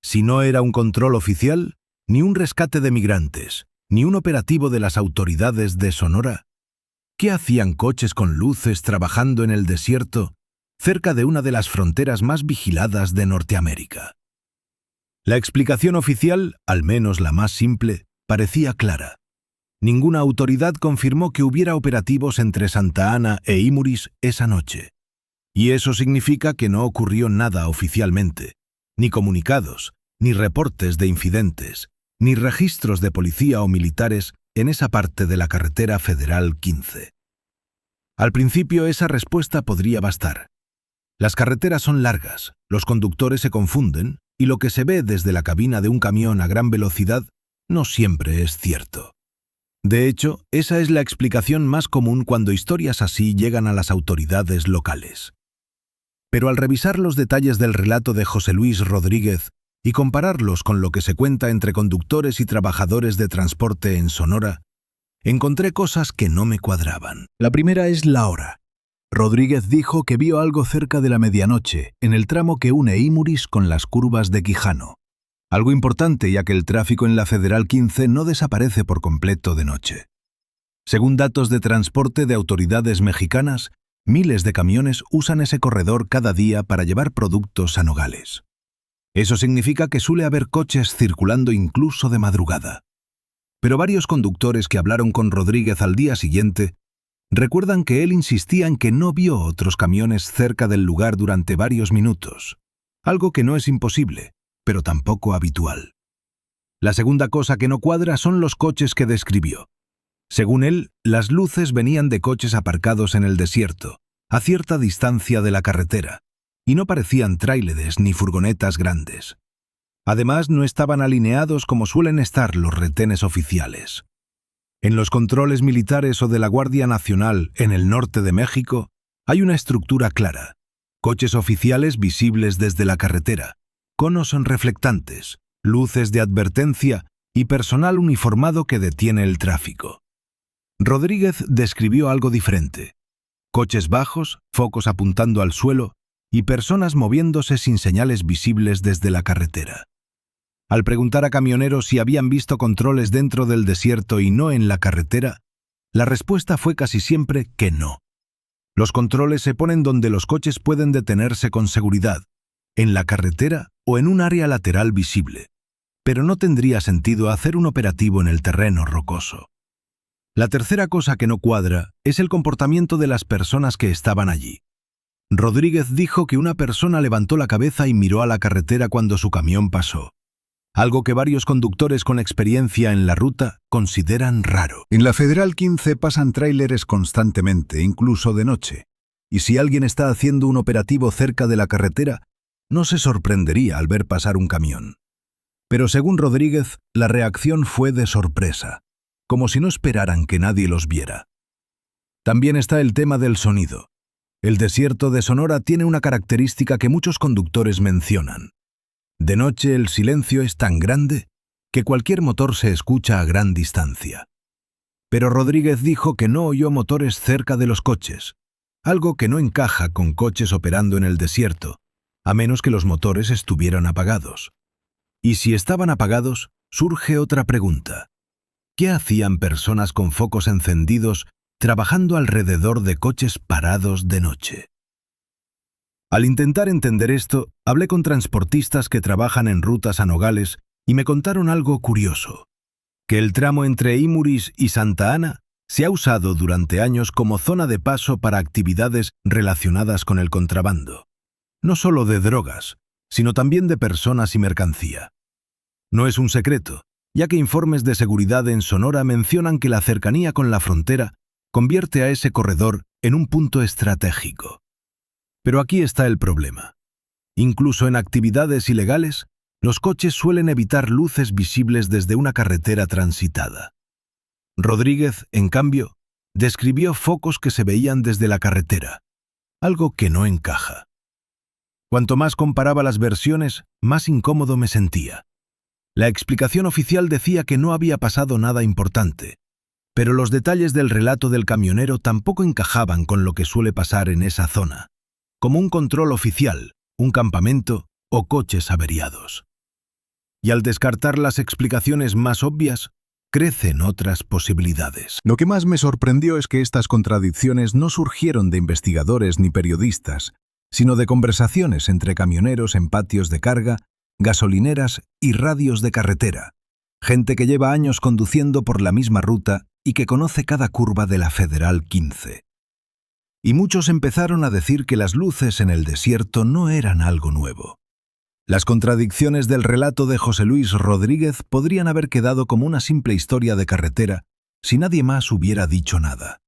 Si no era un control oficial, ni un rescate de migrantes, ni un operativo de las autoridades de Sonora, ¿Qué hacían coches con luces trabajando en el desierto, cerca de una de las fronteras más vigiladas de Norteamérica? La explicación oficial, al menos la más simple, parecía clara. Ninguna autoridad confirmó que hubiera operativos entre Santa Ana e Imuris esa noche. Y eso significa que no ocurrió nada oficialmente, ni comunicados, ni reportes de incidentes, ni registros de policía o militares en esa parte de la carretera federal 15. Al principio esa respuesta podría bastar. Las carreteras son largas, los conductores se confunden, y lo que se ve desde la cabina de un camión a gran velocidad no siempre es cierto. De hecho, esa es la explicación más común cuando historias así llegan a las autoridades locales. Pero al revisar los detalles del relato de José Luis Rodríguez y compararlos con lo que se cuenta entre conductores y trabajadores de transporte en Sonora, encontré cosas que no me cuadraban. La primera es la hora. Rodríguez dijo que vio algo cerca de la medianoche, en el tramo que une Imuris con las curvas de Quijano. Algo importante, ya que el tráfico en la Federal 15 no desaparece por completo de noche. Según datos de transporte de autoridades mexicanas, miles de camiones usan ese corredor cada día para llevar productos a Nogales. Eso significa que suele haber coches circulando incluso de madrugada. Pero varios conductores que hablaron con Rodríguez al día siguiente recuerdan que él insistía en que no vio otros camiones cerca del lugar durante varios minutos, algo que no es imposible, pero tampoco habitual. La segunda cosa que no cuadra son los coches que describió. Según él, las luces venían de coches aparcados en el desierto, a cierta distancia de la carretera, y no parecían tráileres ni furgonetas grandes. Además, no estaban alineados como suelen estar los retenes oficiales. En los controles militares o de la Guardia Nacional en el norte de México hay una estructura clara: coches oficiales visibles desde la carretera, conos reflectantes, luces de advertencia y personal uniformado que detiene el tráfico. Rodríguez describió algo diferente: coches bajos, focos apuntando al suelo y personas moviéndose sin señales visibles desde la carretera. Al preguntar a camioneros si habían visto controles dentro del desierto y no en la carretera, la respuesta fue casi siempre que no. Los controles se ponen donde los coches pueden detenerse con seguridad, en la carretera o en un área lateral visible, pero no tendría sentido hacer un operativo en el terreno rocoso. La tercera cosa que no cuadra es el comportamiento de las personas que estaban allí. Rodríguez dijo que una persona levantó la cabeza y miró a la carretera cuando su camión pasó, algo que varios conductores con experiencia en la ruta consideran raro. En la Federal 15 pasan tráileres constantemente, incluso de noche, y si alguien está haciendo un operativo cerca de la carretera, no se sorprendería al ver pasar un camión. Pero según Rodríguez, la reacción fue de sorpresa, como si no esperaran que nadie los viera. También está el tema del sonido. El desierto de Sonora tiene una característica que muchos conductores mencionan. De noche el silencio es tan grande que cualquier motor se escucha a gran distancia. Pero Rodríguez dijo que no oyó motores cerca de los coches, algo que no encaja con coches operando en el desierto, a menos que los motores estuvieran apagados. Y si estaban apagados, surge otra pregunta: ¿qué hacían personas con focos encendidos trabajando alrededor de coches parados de noche? Al intentar entender esto, hablé con transportistas que trabajan en rutas a Nogales y me contaron algo curioso: que el tramo entre Imuris y Santa Ana se ha usado durante años como zona de paso para actividades relacionadas con el contrabando, no solo de drogas, sino también de personas y mercancía. No es un secreto, ya que informes de seguridad en Sonora mencionan que la cercanía con la frontera convierte a ese corredor en un punto estratégico. Pero aquí está el problema. Incluso en actividades ilegales, los coches suelen evitar luces visibles desde una carretera transitada. Rodríguez, en cambio, describió focos que se veían desde la carretera, algo que no encaja. Cuanto más comparaba las versiones, más incómodo me sentía. La explicación oficial decía que no había pasado nada importante, pero los detalles del relato del camionero tampoco encajaban con lo que suele pasar en esa zona, como un control oficial, un campamento o coches averiados. Y al descartar las explicaciones más obvias, crecen otras posibilidades. Lo que más me sorprendió es que estas contradicciones no surgieron de investigadores ni periodistas, sino de conversaciones entre camioneros en patios de carga, gasolineras y radios de carretera. Gente que lleva años conduciendo por la misma ruta y que conoce cada curva de la Federal 15. Y muchos empezaron a decir que las luces en el desierto no eran algo nuevo. Las contradicciones del relato de José Luis Rodríguez podrían haber quedado como una simple historia de carretera si nadie más hubiera dicho nada.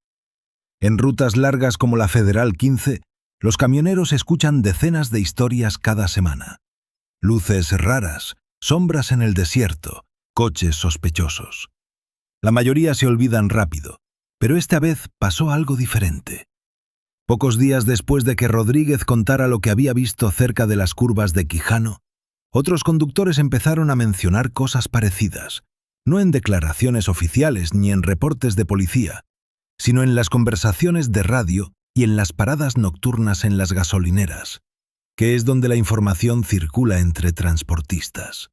En rutas largas como la Federal 15, los camioneros escuchan decenas de historias cada semana. Luces raras, sombras en el desierto, coches sospechosos. La mayoría se olvidan rápido, pero esta vez pasó algo diferente. Pocos días después de que Rodríguez contara lo que había visto cerca de las curvas de Quijano, otros conductores empezaron a mencionar cosas parecidas, no en declaraciones oficiales ni en reportes de policía, sino en las conversaciones de radio y en las paradas nocturnas en las gasolineras, que es donde la información circula entre transportistas.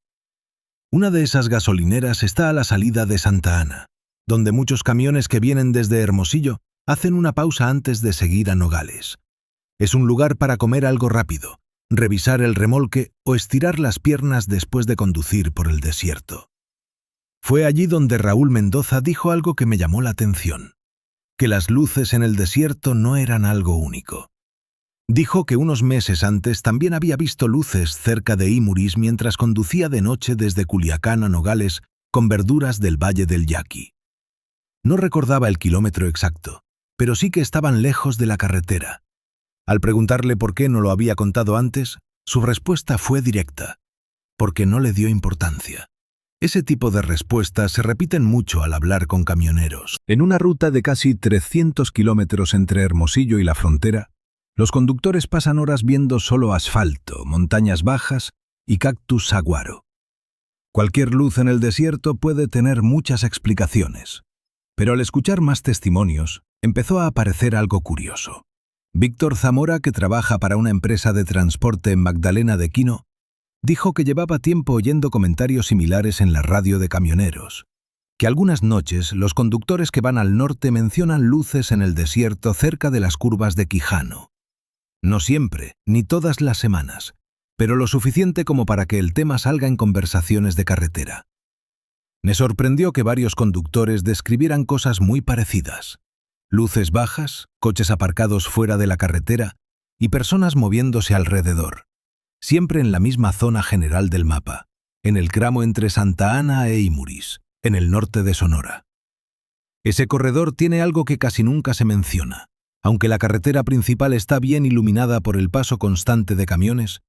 Una de esas gasolineras está a la salida de Santa Ana, donde muchos camiones que vienen desde Hermosillo hacen una pausa antes de seguir a Nogales. Es un lugar para comer algo rápido, revisar el remolque o estirar las piernas después de conducir por el desierto. Fue allí donde Raúl Mendoza dijo algo que me llamó la atención, que las luces en el desierto no eran algo único. Dijo que unos meses antes también había visto luces cerca de Imuris mientras conducía de noche desde Culiacán a Nogales con verduras del Valle del Yaqui. No recordaba el kilómetro exacto, pero sí que estaban lejos de la carretera. Al preguntarle por qué no lo había contado antes, su respuesta fue directa: porque no le dio importancia. Ese tipo de respuestas se repiten mucho al hablar con camioneros. En una ruta de casi 300 kilómetros entre Hermosillo y la frontera, los conductores pasan horas viendo solo asfalto, montañas bajas y cactus saguaro. Cualquier luz en el desierto puede tener muchas explicaciones, pero al escuchar más testimonios, empezó a aparecer algo curioso. Víctor Zamora, que trabaja para una empresa de transporte en Magdalena de Quino, dijo que llevaba tiempo oyendo comentarios similares en la radio de camioneros, que algunas noches los conductores que van al norte mencionan luces en el desierto cerca de las curvas de Quijano. No siempre, ni todas las semanas, pero lo suficiente como para que el tema salga en conversaciones de carretera. Me sorprendió que varios conductores describieran cosas muy parecidas: luces bajas, coches aparcados fuera de la carretera y personas moviéndose alrededor, siempre en la misma zona general del mapa, en el tramo entre Santa Ana e Imuris, en el norte de Sonora. Ese corredor tiene algo que casi nunca se menciona. Aunque la carretera principal está bien iluminada por el paso constante de camiones,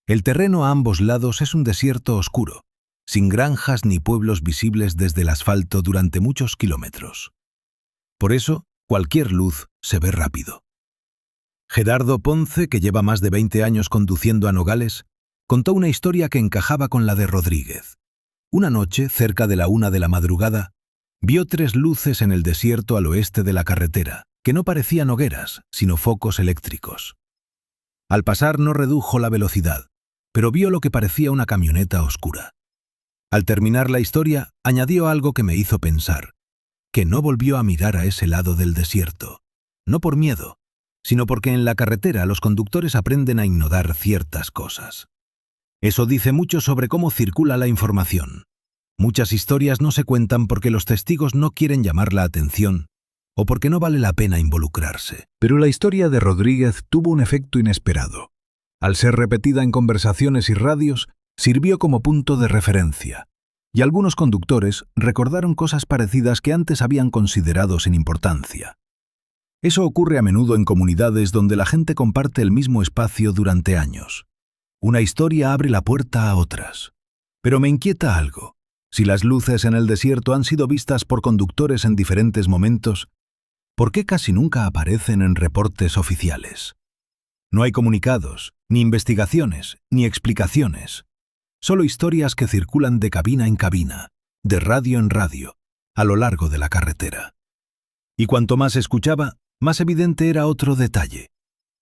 el terreno a ambos lados es un desierto oscuro, sin granjas ni pueblos visibles desde el asfalto durante muchos kilómetros. Por eso, cualquier luz se ve rápido. Gerardo Ponce, que lleva más de 20 años conduciendo a Nogales, contó una historia que encajaba con la de Rodríguez. Una noche, cerca de la 1 de la madrugada, vio 3 luces en el desierto al oeste de la carretera, que no parecían hogueras, sino focos eléctricos. Al pasar no redujo la velocidad, pero vio lo que parecía una camioneta oscura. Al terminar la historia, añadió algo que me hizo pensar, que no volvió a mirar a ese lado del desierto, no por miedo, sino porque en la carretera los conductores aprenden a ignorar ciertas cosas. Eso dice mucho sobre cómo circula la información. Muchas historias no se cuentan porque los testigos no quieren llamar la atención o porque no vale la pena involucrarse. Pero la historia de Rodríguez tuvo un efecto inesperado. Al ser repetida en conversaciones y radios, sirvió como punto de referencia, y algunos conductores recordaron cosas parecidas que antes habían considerado sin importancia. Eso ocurre a menudo en comunidades donde la gente comparte el mismo espacio durante años. Una historia abre la puerta a otras. Pero me inquieta algo. Si las luces en el desierto han sido vistas por conductores en diferentes momentos, ¿por qué casi nunca aparecen en reportes oficiales? No hay comunicados, ni investigaciones, ni explicaciones. Solo historias que circulan de cabina en cabina, de radio en radio, a lo largo de la carretera. Y cuanto más escuchaba, más evidente era otro detalle,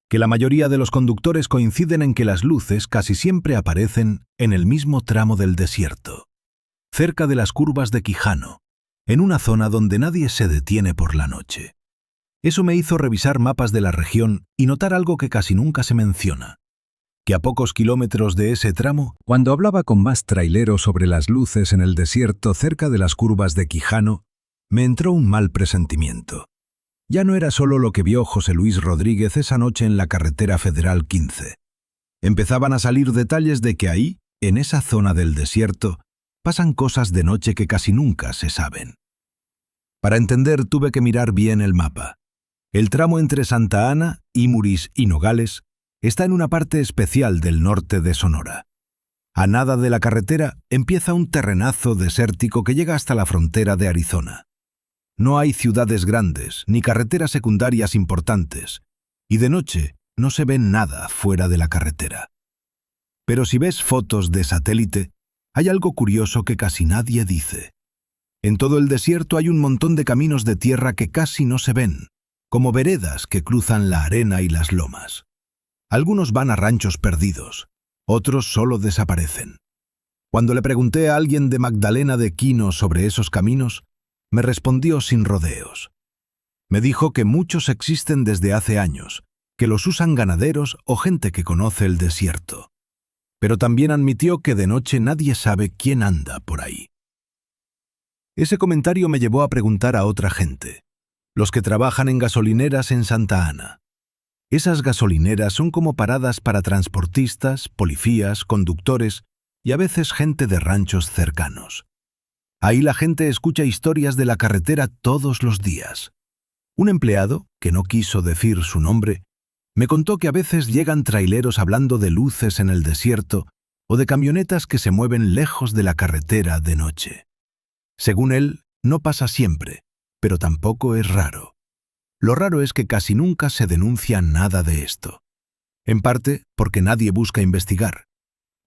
que la mayoría de los conductores coinciden en que las luces casi siempre aparecen en el mismo tramo del desierto, cerca de las curvas de Quijano, en una zona donde nadie se detiene por la noche. Eso me hizo revisar mapas de la región y notar algo que casi nunca se menciona, que a pocos kilómetros de ese tramo, Cuando hablaba con más traileros sobre las luces en el desierto cerca de las curvas de Quijano, me entró un mal presentimiento. Ya no era solo lo que vio José Luis Rodríguez esa noche en la carretera Federal 15. Empezaban a salir detalles de que ahí, en esa zona del desierto, pasan cosas de noche que casi nunca se saben. Para entender tuve que mirar bien el mapa. El tramo entre Santa Ana, Imuris y Nogales está en una parte especial del norte de Sonora. A nada de la carretera empieza un terrenazo desértico que llega hasta la frontera de Arizona. No hay ciudades grandes ni carreteras secundarias importantes, y de noche no se ve nada fuera de la carretera. Pero si ves fotos de satélite, hay algo curioso que casi nadie dice. En todo el desierto hay un montón de caminos de tierra que casi no se ven, como veredas que cruzan la arena y las lomas. Algunos van a ranchos perdidos, otros solo desaparecen. Cuando le pregunté a alguien de Magdalena de Quino sobre esos caminos, me respondió sin rodeos. Me dijo que muchos existen desde hace años, que los usan ganaderos o gente que conoce el desierto. Pero también admitió que de noche nadie sabe quién anda por ahí. Ese comentario me llevó a preguntar a otra gente, los que trabajan en gasolineras en Santa Ana. Esas gasolineras son como paradas para transportistas, policías, conductores y a veces gente de ranchos cercanos. Ahí la gente escucha historias de la carretera todos los días. Un empleado, que no quiso decir su nombre, me contó que a veces llegan traileros hablando de luces en el desierto o de camionetas que se mueven lejos de la carretera de noche. Según él, no pasa siempre, pero tampoco es raro. Lo raro es que casi nunca se denuncia nada de esto. En parte porque nadie busca investigar.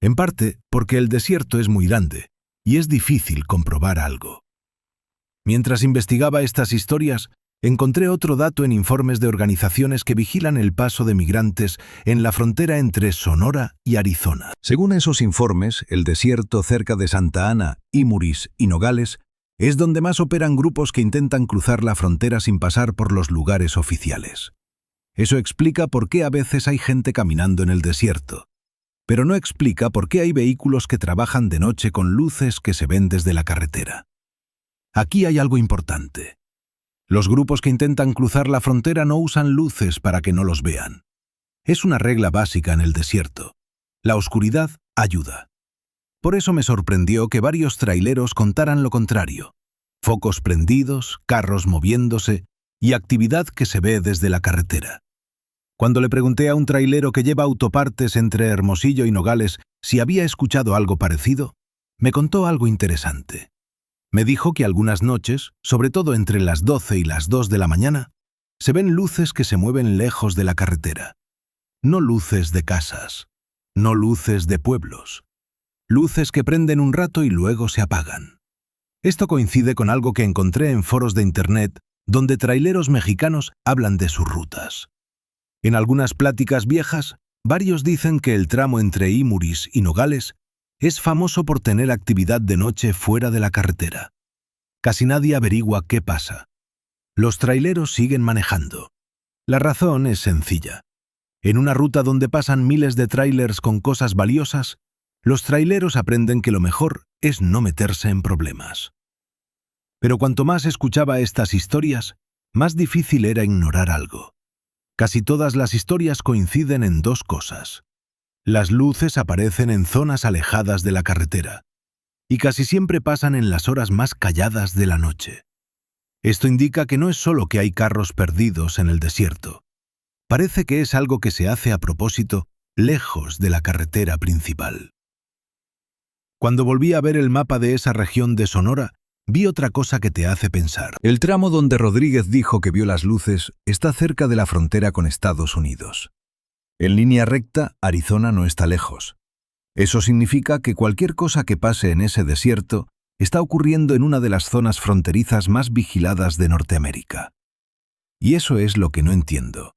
En parte porque el desierto es muy grande y es difícil comprobar algo. Mientras investigaba estas historias, encontré otro dato en informes de organizaciones que vigilan el paso de migrantes en la frontera entre Sonora y Arizona. Según esos informes, el desierto cerca de Santa Ana, Imuris y Nogales es donde más operan grupos que intentan cruzar la frontera sin pasar por los lugares oficiales. Eso explica por qué a veces hay gente caminando en el desierto, pero no explica por qué hay vehículos que trabajan de noche con luces que se ven desde la carretera. Aquí hay algo importante. Los grupos que intentan cruzar la frontera no usan luces para que no los vean. Es una regla básica en el desierto. La oscuridad ayuda. Por eso me sorprendió que varios traileros contaran lo contrario. Focos prendidos, carros moviéndose y actividad que se ve desde la carretera. Cuando le pregunté a un trailero que lleva autopartes entre Hermosillo y Nogales si había escuchado algo parecido, me contó algo interesante. Me dijo que algunas noches, sobre todo entre las 12 y las 2 de la mañana, se ven luces que se mueven lejos de la carretera. No luces de casas, no luces de pueblos. Luces que prenden un rato y luego se apagan. Esto coincide con algo que encontré en foros de internet donde traileros mexicanos hablan de sus rutas. En algunas pláticas viejas, varios dicen que el tramo entre Imuris y Nogales es famoso por tener actividad de noche fuera de la carretera. Casi nadie averigua qué pasa. Los traileros siguen manejando. La razón es sencilla. En una ruta donde pasan miles de trailers con cosas valiosas, los traileros aprenden que lo mejor es no meterse en problemas. Pero cuanto más escuchaba estas historias, más difícil era ignorar algo. Casi todas las historias coinciden en dos cosas. Las luces aparecen en zonas alejadas de la carretera, y casi siempre pasan en las horas más calladas de la noche. Esto indica que no es solo que hay carros perdidos en el desierto. Parece que es algo que se hace a propósito, lejos de la carretera principal. Cuando volví a ver el mapa de esa región de Sonora, vi otra cosa que te hace pensar. El tramo donde Rodríguez dijo que vio las luces está cerca de la frontera con Estados Unidos. En línea recta, Arizona no está lejos. Eso significa que cualquier cosa que pase en ese desierto está ocurriendo en una de las zonas fronterizas más vigiladas de Norteamérica. Y eso es lo que no entiendo.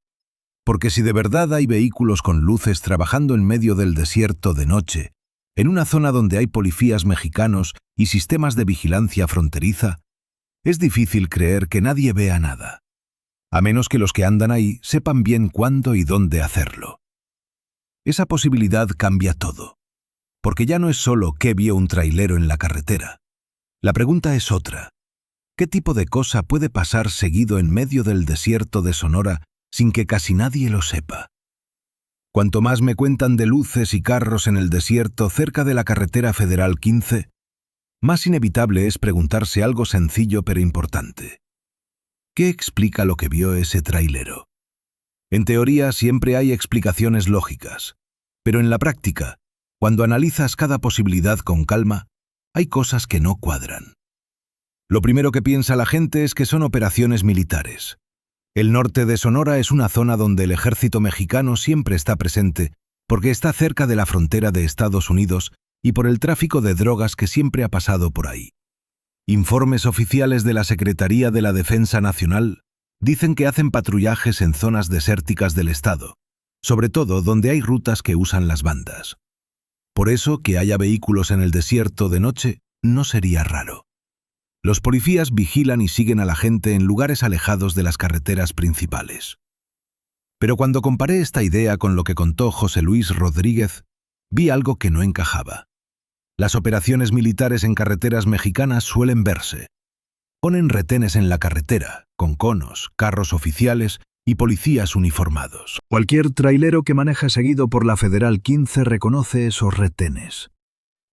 Porque si de verdad hay vehículos con luces trabajando en medio del desierto de noche, en una zona donde hay policías mexicanos y sistemas de vigilancia fronteriza, Es difícil creer que nadie vea nada, a menos que los que andan ahí sepan bien cuándo y dónde hacerlo. Esa posibilidad cambia todo, porque ya no es solo qué vio un trailero en la carretera. La pregunta es otra. ¿Qué tipo de cosa puede pasar seguido en medio del desierto de Sonora sin que casi nadie lo sepa? Cuanto más me cuentan de luces y carros en el desierto cerca de la carretera Federal 15, más inevitable es preguntarse algo sencillo pero importante. ¿Qué explica lo que vio ese trailero? En teoría siempre hay explicaciones lógicas, pero en la práctica, cuando analizas cada posibilidad con calma, hay cosas que no cuadran. Lo primero que piensa la gente es que son operaciones militares. El norte de Sonora es una zona donde el ejército mexicano siempre está presente porque está cerca de la frontera de Estados Unidos y por el tráfico de drogas que siempre ha pasado por ahí. Informes oficiales de la Secretaría de la Defensa Nacional dicen que hacen patrullajes en zonas desérticas del estado, sobre todo donde hay rutas que usan las bandas. Por eso, que haya vehículos en el desierto de noche no sería raro. Los policías vigilan y siguen a la gente en lugares alejados de las carreteras principales. Pero cuando comparé esta idea con lo que contó José Luis Rodríguez, vi algo que no encajaba. Las operaciones militares en carreteras mexicanas suelen verse. Ponen retenes en la carretera, con conos, carros oficiales y policías uniformados. Cualquier trailero que maneja seguido por la Federal 15 reconoce esos retenes.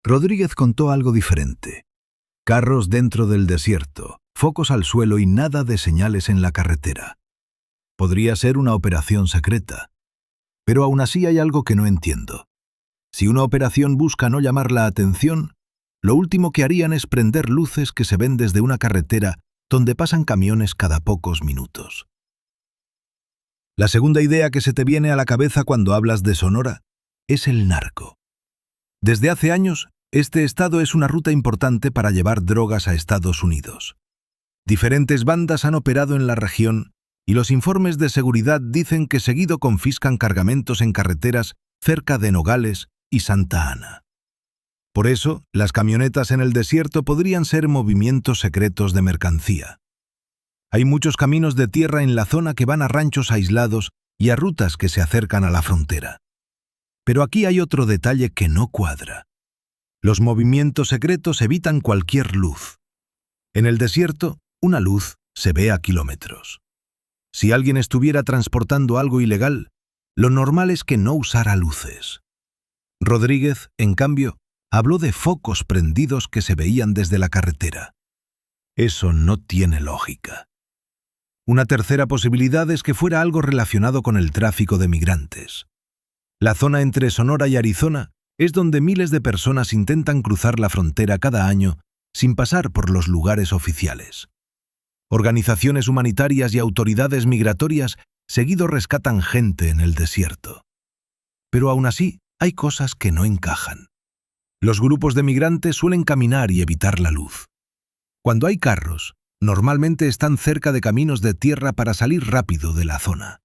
Rodríguez contó algo diferente. Carros dentro del desierto, focos al suelo y nada de señales en la carretera. Podría ser una operación secreta. Pero aún así hay algo que no entiendo. Si una operación busca no llamar la atención, lo último que harían es prender luces que se ven desde una carretera donde pasan camiones cada pocos minutos. La segunda idea que se te viene a la cabeza cuando hablas de Sonora es el narco. Desde hace años, este estado es una ruta importante para llevar drogas a Estados Unidos. Diferentes bandas han operado en la región y los informes de seguridad dicen que seguido confiscan cargamentos en carreteras cerca de Nogales y Santa Ana. Por eso, las camionetas en el desierto podrían ser movimientos secretos de mercancía. Hay muchos caminos de tierra en la zona que van a ranchos aislados y a rutas que se acercan a la frontera. Pero aquí hay otro detalle que no cuadra. Los movimientos secretos evitan cualquier luz. En el desierto, una luz se ve a kilómetros. Si alguien estuviera transportando algo ilegal, lo normal es que no usara luces. Rodríguez, en cambio, habló de focos prendidos que se veían desde la carretera. Eso no tiene lógica. Una tercera posibilidad es que fuera algo relacionado con el tráfico de migrantes. La zona entre Sonora y Arizona es donde miles de personas intentan cruzar la frontera cada año sin pasar por los lugares oficiales. Organizaciones humanitarias y autoridades migratorias seguido rescatan gente en el desierto. Pero aún así, hay cosas que no encajan. Los grupos de migrantes suelen caminar y evitar la luz. Cuando hay carros, normalmente están cerca de caminos de tierra para salir rápido de la zona.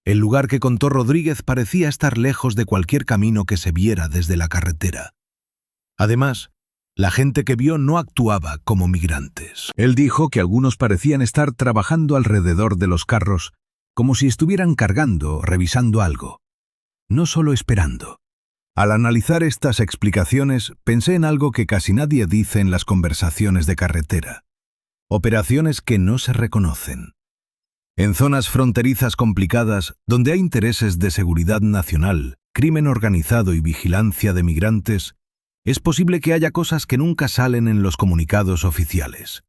El lugar que contó Rodríguez parecía estar lejos de cualquier camino que se viera desde la carretera. Además, la gente que vio no actuaba como migrantes. Él dijo que algunos parecían estar trabajando alrededor de los carros, como si estuvieran cargando o revisando algo, no solo esperando. Al analizar estas explicaciones, pensé en algo que casi nadie dice en las conversaciones de carretera. Operaciones que no se reconocen. En zonas fronterizas complicadas, donde hay intereses de seguridad nacional, crimen organizado y vigilancia de migrantes, es posible que haya cosas que nunca salen en los comunicados oficiales.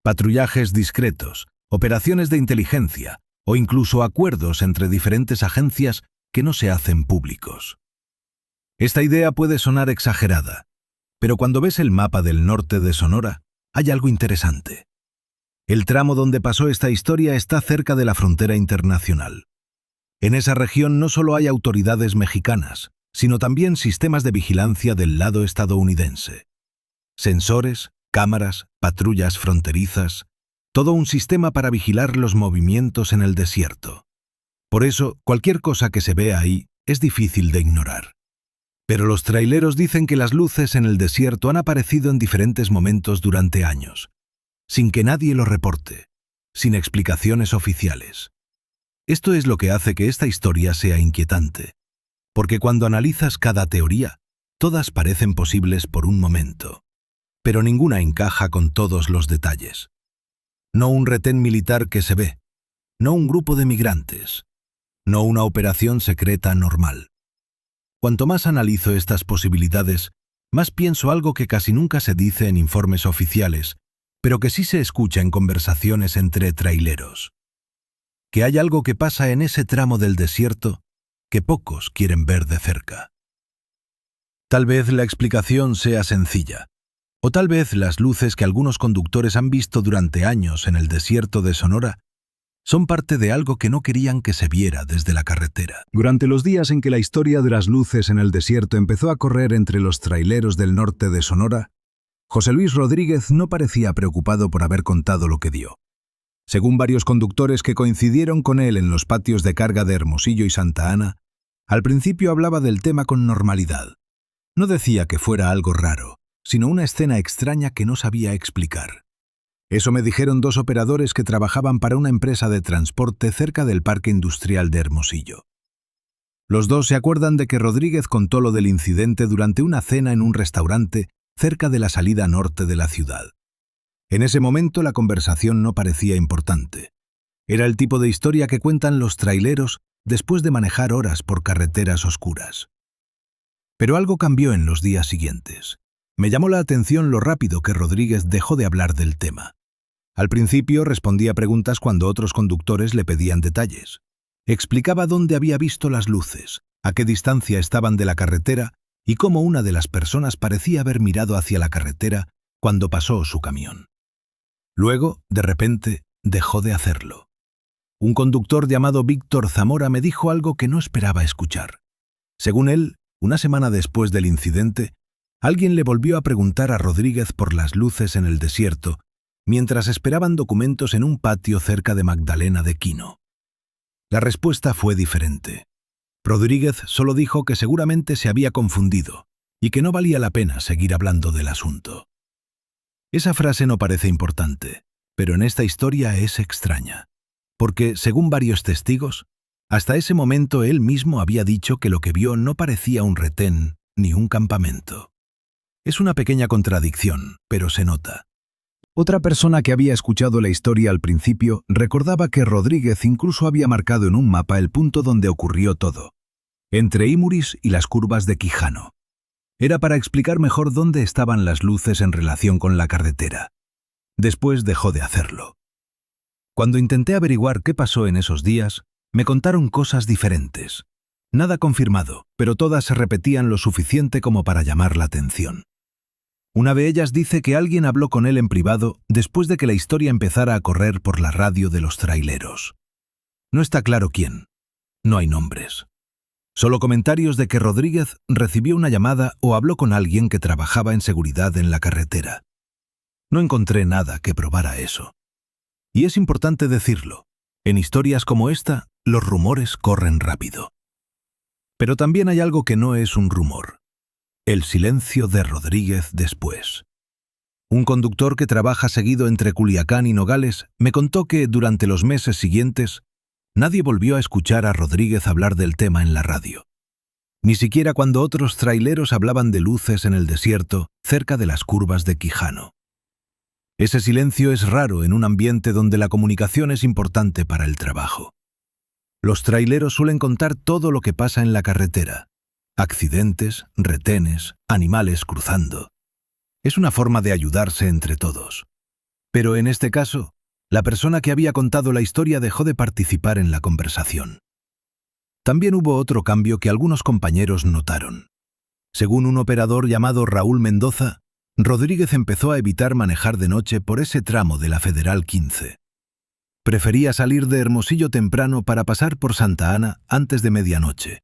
Patrullajes discretos, operaciones de inteligencia o incluso acuerdos entre diferentes agencias que no se hacen públicos. Esta idea puede sonar exagerada, pero cuando ves el mapa del norte de Sonora, hay algo interesante. El tramo donde pasó esta historia está cerca de la frontera internacional. En esa región no solo hay autoridades mexicanas, sino también sistemas de vigilancia del lado estadounidense. Sensores, cámaras, patrullas fronterizas, todo un sistema para vigilar los movimientos en el desierto. Por eso, cualquier cosa que se vea ahí es difícil de ignorar. Pero los traileros dicen que las luces en el desierto han aparecido en diferentes momentos durante años. sin que nadie lo reporte, sin explicaciones oficiales. Esto es lo que hace que esta historia sea inquietante, porque cuando analizas cada teoría, todas parecen posibles por un momento, pero ninguna encaja con todos los detalles. No un retén militar que se ve, no un grupo de migrantes, no una operación secreta normal. Cuanto más analizo estas posibilidades, más pienso algo que casi nunca se dice en informes oficiales, pero que sí se escucha en conversaciones entre traileros. Que hay algo que pasa en ese tramo del desierto que pocos quieren ver de cerca. Tal vez la explicación sea sencilla, o tal vez las luces que algunos conductores han visto durante años en el desierto de Sonora son parte de algo que no querían que se viera desde la carretera. Durante los días en que la historia de las luces en el desierto empezó a correr entre los traileros del norte de Sonora, José Luis Rodríguez no parecía preocupado por haber contado lo que dio. Según varios conductores que coincidieron con él en los patios de carga de Hermosillo y Santa Ana, al principio hablaba del tema con normalidad. No decía que fuera algo raro, sino una escena extraña que no sabía explicar. Eso me dijeron dos operadores que trabajaban para una empresa de transporte cerca del Parque Industrial de Hermosillo. Los dos se acuerdan de que Rodríguez contó lo del incidente durante una cena en un restaurante cerca de la salida norte de la ciudad. En ese momento la conversación no parecía importante. Era el tipo de historia que cuentan los traileros después de manejar horas por carreteras oscuras. Pero algo cambió en los días siguientes. Me llamó la atención lo rápido que Rodríguez dejó de hablar del tema. Al principio respondía preguntas cuando otros conductores le pedían detalles. Explicaba dónde había visto las luces, a qué distancia estaban de la carretera y cómo una de las personas parecía haber mirado hacia la carretera cuando pasó su camión. Luego, de repente, dejó de hacerlo. Un conductor llamado Víctor Zamora me dijo algo que no esperaba escuchar. Según él, una semana después del incidente, alguien le volvió a preguntar a Rodríguez por las luces en el desierto, mientras esperaban documentos en un patio cerca de Magdalena de Quino. La respuesta fue diferente. Rodríguez solo dijo que seguramente se había confundido y que no valía la pena seguir hablando del asunto. Esa frase no parece importante, pero en esta historia es extraña, porque, según varios testigos, hasta ese momento él mismo había dicho que lo que vio no parecía un retén ni un campamento. Es una pequeña contradicción, pero se nota. Otra persona que había escuchado la historia al principio recordaba que Rodríguez incluso había marcado en un mapa el punto donde ocurrió todo, entre Imuris y las curvas de Quijano. Era para explicar mejor dónde estaban las luces en relación con la carretera. Después dejó de hacerlo. Cuando intenté averiguar qué pasó en esos días, me contaron cosas diferentes. Nada confirmado, pero todas se repetían lo suficiente como para llamar la atención. Una de ellas dice que alguien habló con él en privado después de que la historia empezara a correr por la radio de los traileros. No está claro quién. No hay nombres. Solo comentarios de que Rodríguez recibió una llamada o habló con alguien que trabajaba en seguridad en la carretera. No encontré nada que probara eso. Y es importante decirlo. En historias como esta, los rumores corren rápido. Pero también hay algo que no es un rumor. El silencio de Rodríguez después. Un conductor que trabaja seguido entre Culiacán y Nogales me contó que, durante los meses siguientes, nadie volvió a escuchar a Rodríguez hablar del tema en la radio. Ni siquiera cuando otros traileros hablaban de luces en el desierto, cerca de las curvas de Quijano. Ese silencio es raro en un ambiente donde la comunicación es importante para el trabajo. Los traileros suelen contar todo lo que pasa en la carretera. Accidentes, retenes, animales cruzando. Es una forma de ayudarse entre todos. Pero en este caso, la persona que había contado la historia dejó de participar en la conversación. También hubo otro cambio que algunos compañeros notaron. Según un operador llamado Raúl Mendoza, Rodríguez empezó a evitar manejar de noche por ese tramo de la Federal 15. Prefería salir de Hermosillo temprano para pasar por Santa Ana antes de medianoche.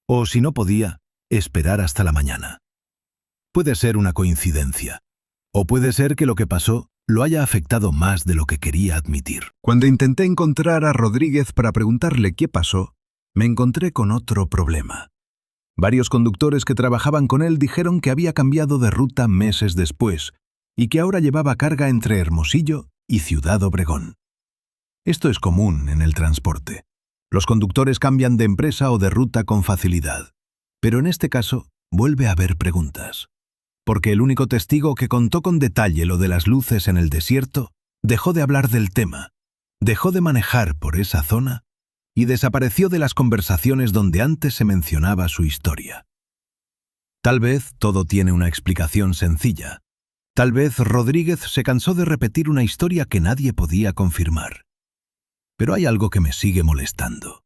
O, si no podía, esperar hasta la mañana. Puede ser una coincidencia. O puede ser que lo que pasó lo haya afectado más de lo que quería admitir. Cuando intenté encontrar a Rodríguez para preguntarle qué pasó, me encontré con otro problema. Varios conductores que trabajaban con él dijeron que había cambiado de ruta meses después y que ahora llevaba carga entre Hermosillo y Ciudad Obregón. Esto es común en el transporte. Los conductores cambian de empresa o de ruta con facilidad. Pero en este caso, vuelve a haber preguntas. Porque el único testigo que contó con detalle lo de las luces en el desierto dejó de hablar del tema, dejó de manejar por esa zona y desapareció de las conversaciones donde antes se mencionaba su historia. Tal vez todo tiene una explicación sencilla. Tal vez Rodríguez se cansó de repetir una historia que nadie podía confirmar. Pero hay algo que me sigue molestando.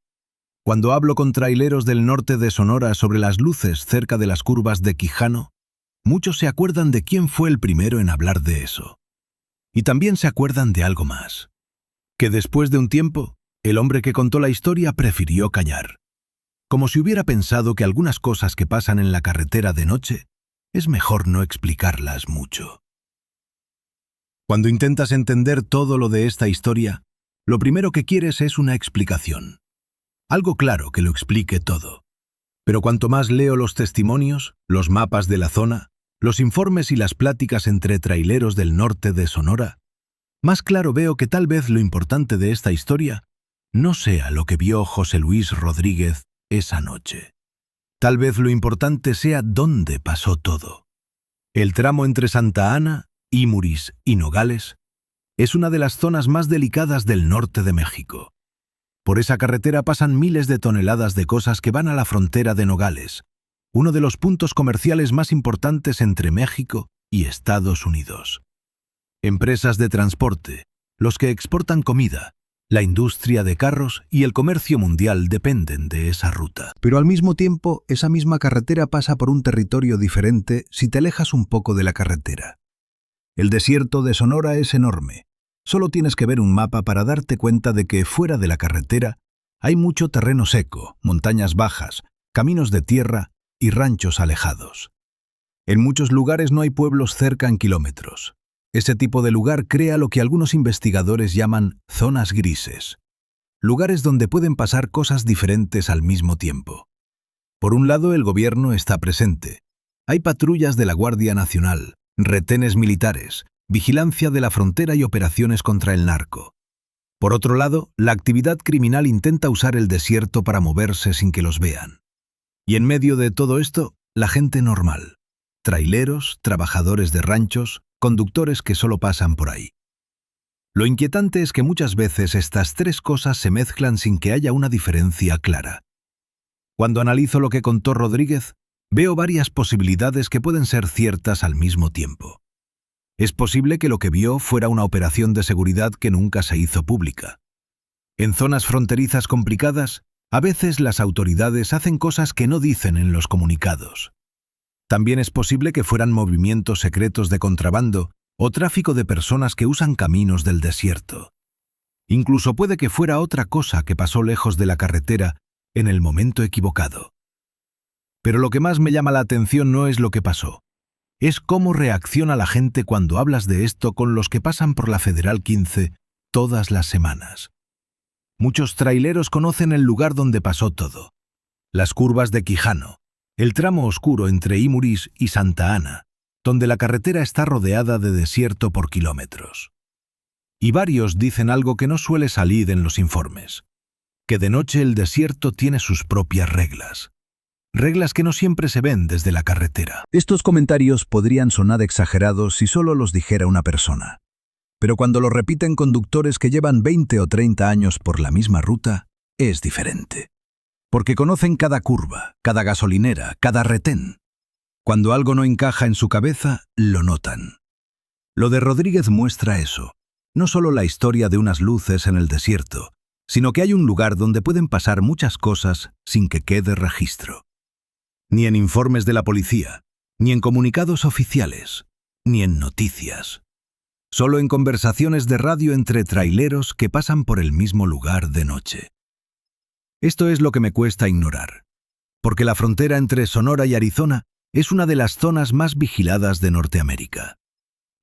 Cuando hablo con traileros del norte de Sonora sobre las luces cerca de las curvas de Quijano, muchos se acuerdan de quién fue el primero en hablar de eso. Y también se acuerdan de algo más. Que después de un tiempo, el hombre que contó la historia prefirió callar. Como si hubiera pensado que algunas cosas que pasan en la carretera de noche, es mejor no explicarlas mucho. Cuando intentas entender todo lo de esta historia, lo primero que quieres es una explicación. Algo claro que lo explique todo. Pero cuanto más leo los testimonios, los mapas de la zona, los informes y las pláticas entre traileros del norte de Sonora, más claro veo que tal vez lo importante de esta historia no sea lo que vio José Luis Rodríguez esa noche. Tal vez lo importante sea dónde pasó todo. El tramo entre Santa Ana, Imuris y Nogales es una de las zonas más delicadas del norte de México. Por esa carretera pasan miles de toneladas de cosas que van a la frontera de Nogales, uno de los puntos comerciales más importantes entre México y Estados Unidos. Empresas de transporte, los que exportan comida, la industria de carros y el comercio mundial dependen de esa ruta. Pero al mismo tiempo, esa misma carretera pasa por un territorio diferente si te alejas un poco de la carretera. El desierto de Sonora es enorme. Solo tienes que ver un mapa para darte cuenta de que fuera de la carretera hay mucho terreno seco, montañas bajas, caminos de tierra y ranchos alejados. En muchos lugares no hay pueblos cerca en kilómetros. Ese tipo de lugar crea lo que algunos investigadores llaman zonas grises, lugares donde pueden pasar cosas diferentes al mismo tiempo. Por un lado, el gobierno está presente. Hay patrullas de la Guardia Nacional, retenes militares, vigilancia de la frontera y operaciones contra el narco. Por otro lado, la actividad criminal intenta usar el desierto para moverse sin que los vean. Y en medio de todo esto, la gente normal. Traileros, trabajadores de ranchos, conductores que solo pasan por ahí. Lo inquietante es que muchas veces estas tres cosas se mezclan sin que haya una diferencia clara. Cuando analizo lo que contó Rodríguez, veo varias posibilidades que pueden ser ciertas al mismo tiempo. Es posible que lo que vio fuera una operación de seguridad que nunca se hizo pública. En zonas fronterizas complicadas, a veces las autoridades hacen cosas que no dicen en los comunicados. También es posible que fueran movimientos secretos de contrabando o tráfico de personas que usan caminos del desierto. Incluso puede que fuera otra cosa que pasó lejos de la carretera en el momento equivocado. Pero lo que más me llama la atención no es lo que pasó. Es cómo reacciona la gente cuando hablas de esto con los que pasan por la Federal 15 todas las semanas. Muchos traileros conocen el lugar donde pasó todo. Las curvas de Quijano, el tramo oscuro entre Imuris y Santa Ana, donde la carretera está rodeada de desierto por kilómetros. Y varios dicen algo que no suele salir en los informes, que de noche el desierto tiene sus propias reglas. Reglas que no siempre se ven desde la carretera. Estos comentarios podrían sonar exagerados si solo los dijera una persona. Pero cuando lo repiten conductores que llevan 20 o 30 años por la misma ruta, es diferente. Porque conocen cada curva, cada gasolinera, cada retén. Cuando algo no encaja en su cabeza, lo notan. Lo de Rodríguez muestra eso. No solo la historia de unas luces en el desierto, sino que hay un lugar donde pueden pasar muchas cosas sin que quede registro. Ni en informes de la policía, ni en comunicados oficiales, ni en noticias. Solo en conversaciones de radio entre traileros que pasan por el mismo lugar de noche. Esto es lo que me cuesta ignorar, porque la frontera entre Sonora y Arizona es una de las zonas más vigiladas de Norteamérica.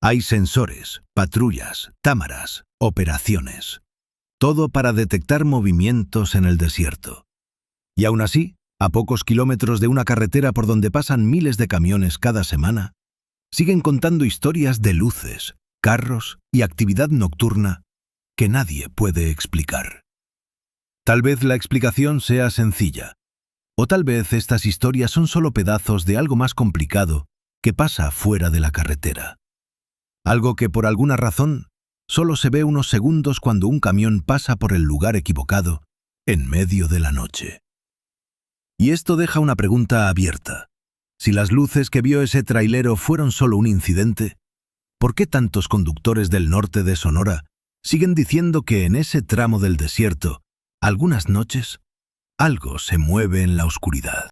Hay sensores, patrullas, cámaras, operaciones. Todo para detectar movimientos en el desierto. Y aún así, a pocos kilómetros de una carretera por donde pasan miles de camiones cada semana, siguen contando historias de luces, carros y actividad nocturna que nadie puede explicar. Tal vez la explicación sea sencilla, o tal vez estas historias son solo pedazos de algo más complicado que pasa fuera de la carretera. Algo que por alguna razón solo se ve unos segundos cuando un camión pasa por el lugar equivocado en medio de la noche. Y esto deja una pregunta abierta. Si las luces que vio ese trailero fueron solo un incidente, ¿por qué tantos conductores del norte de Sonora siguen diciendo que en ese tramo del desierto, algunas noches, algo se mueve en la oscuridad?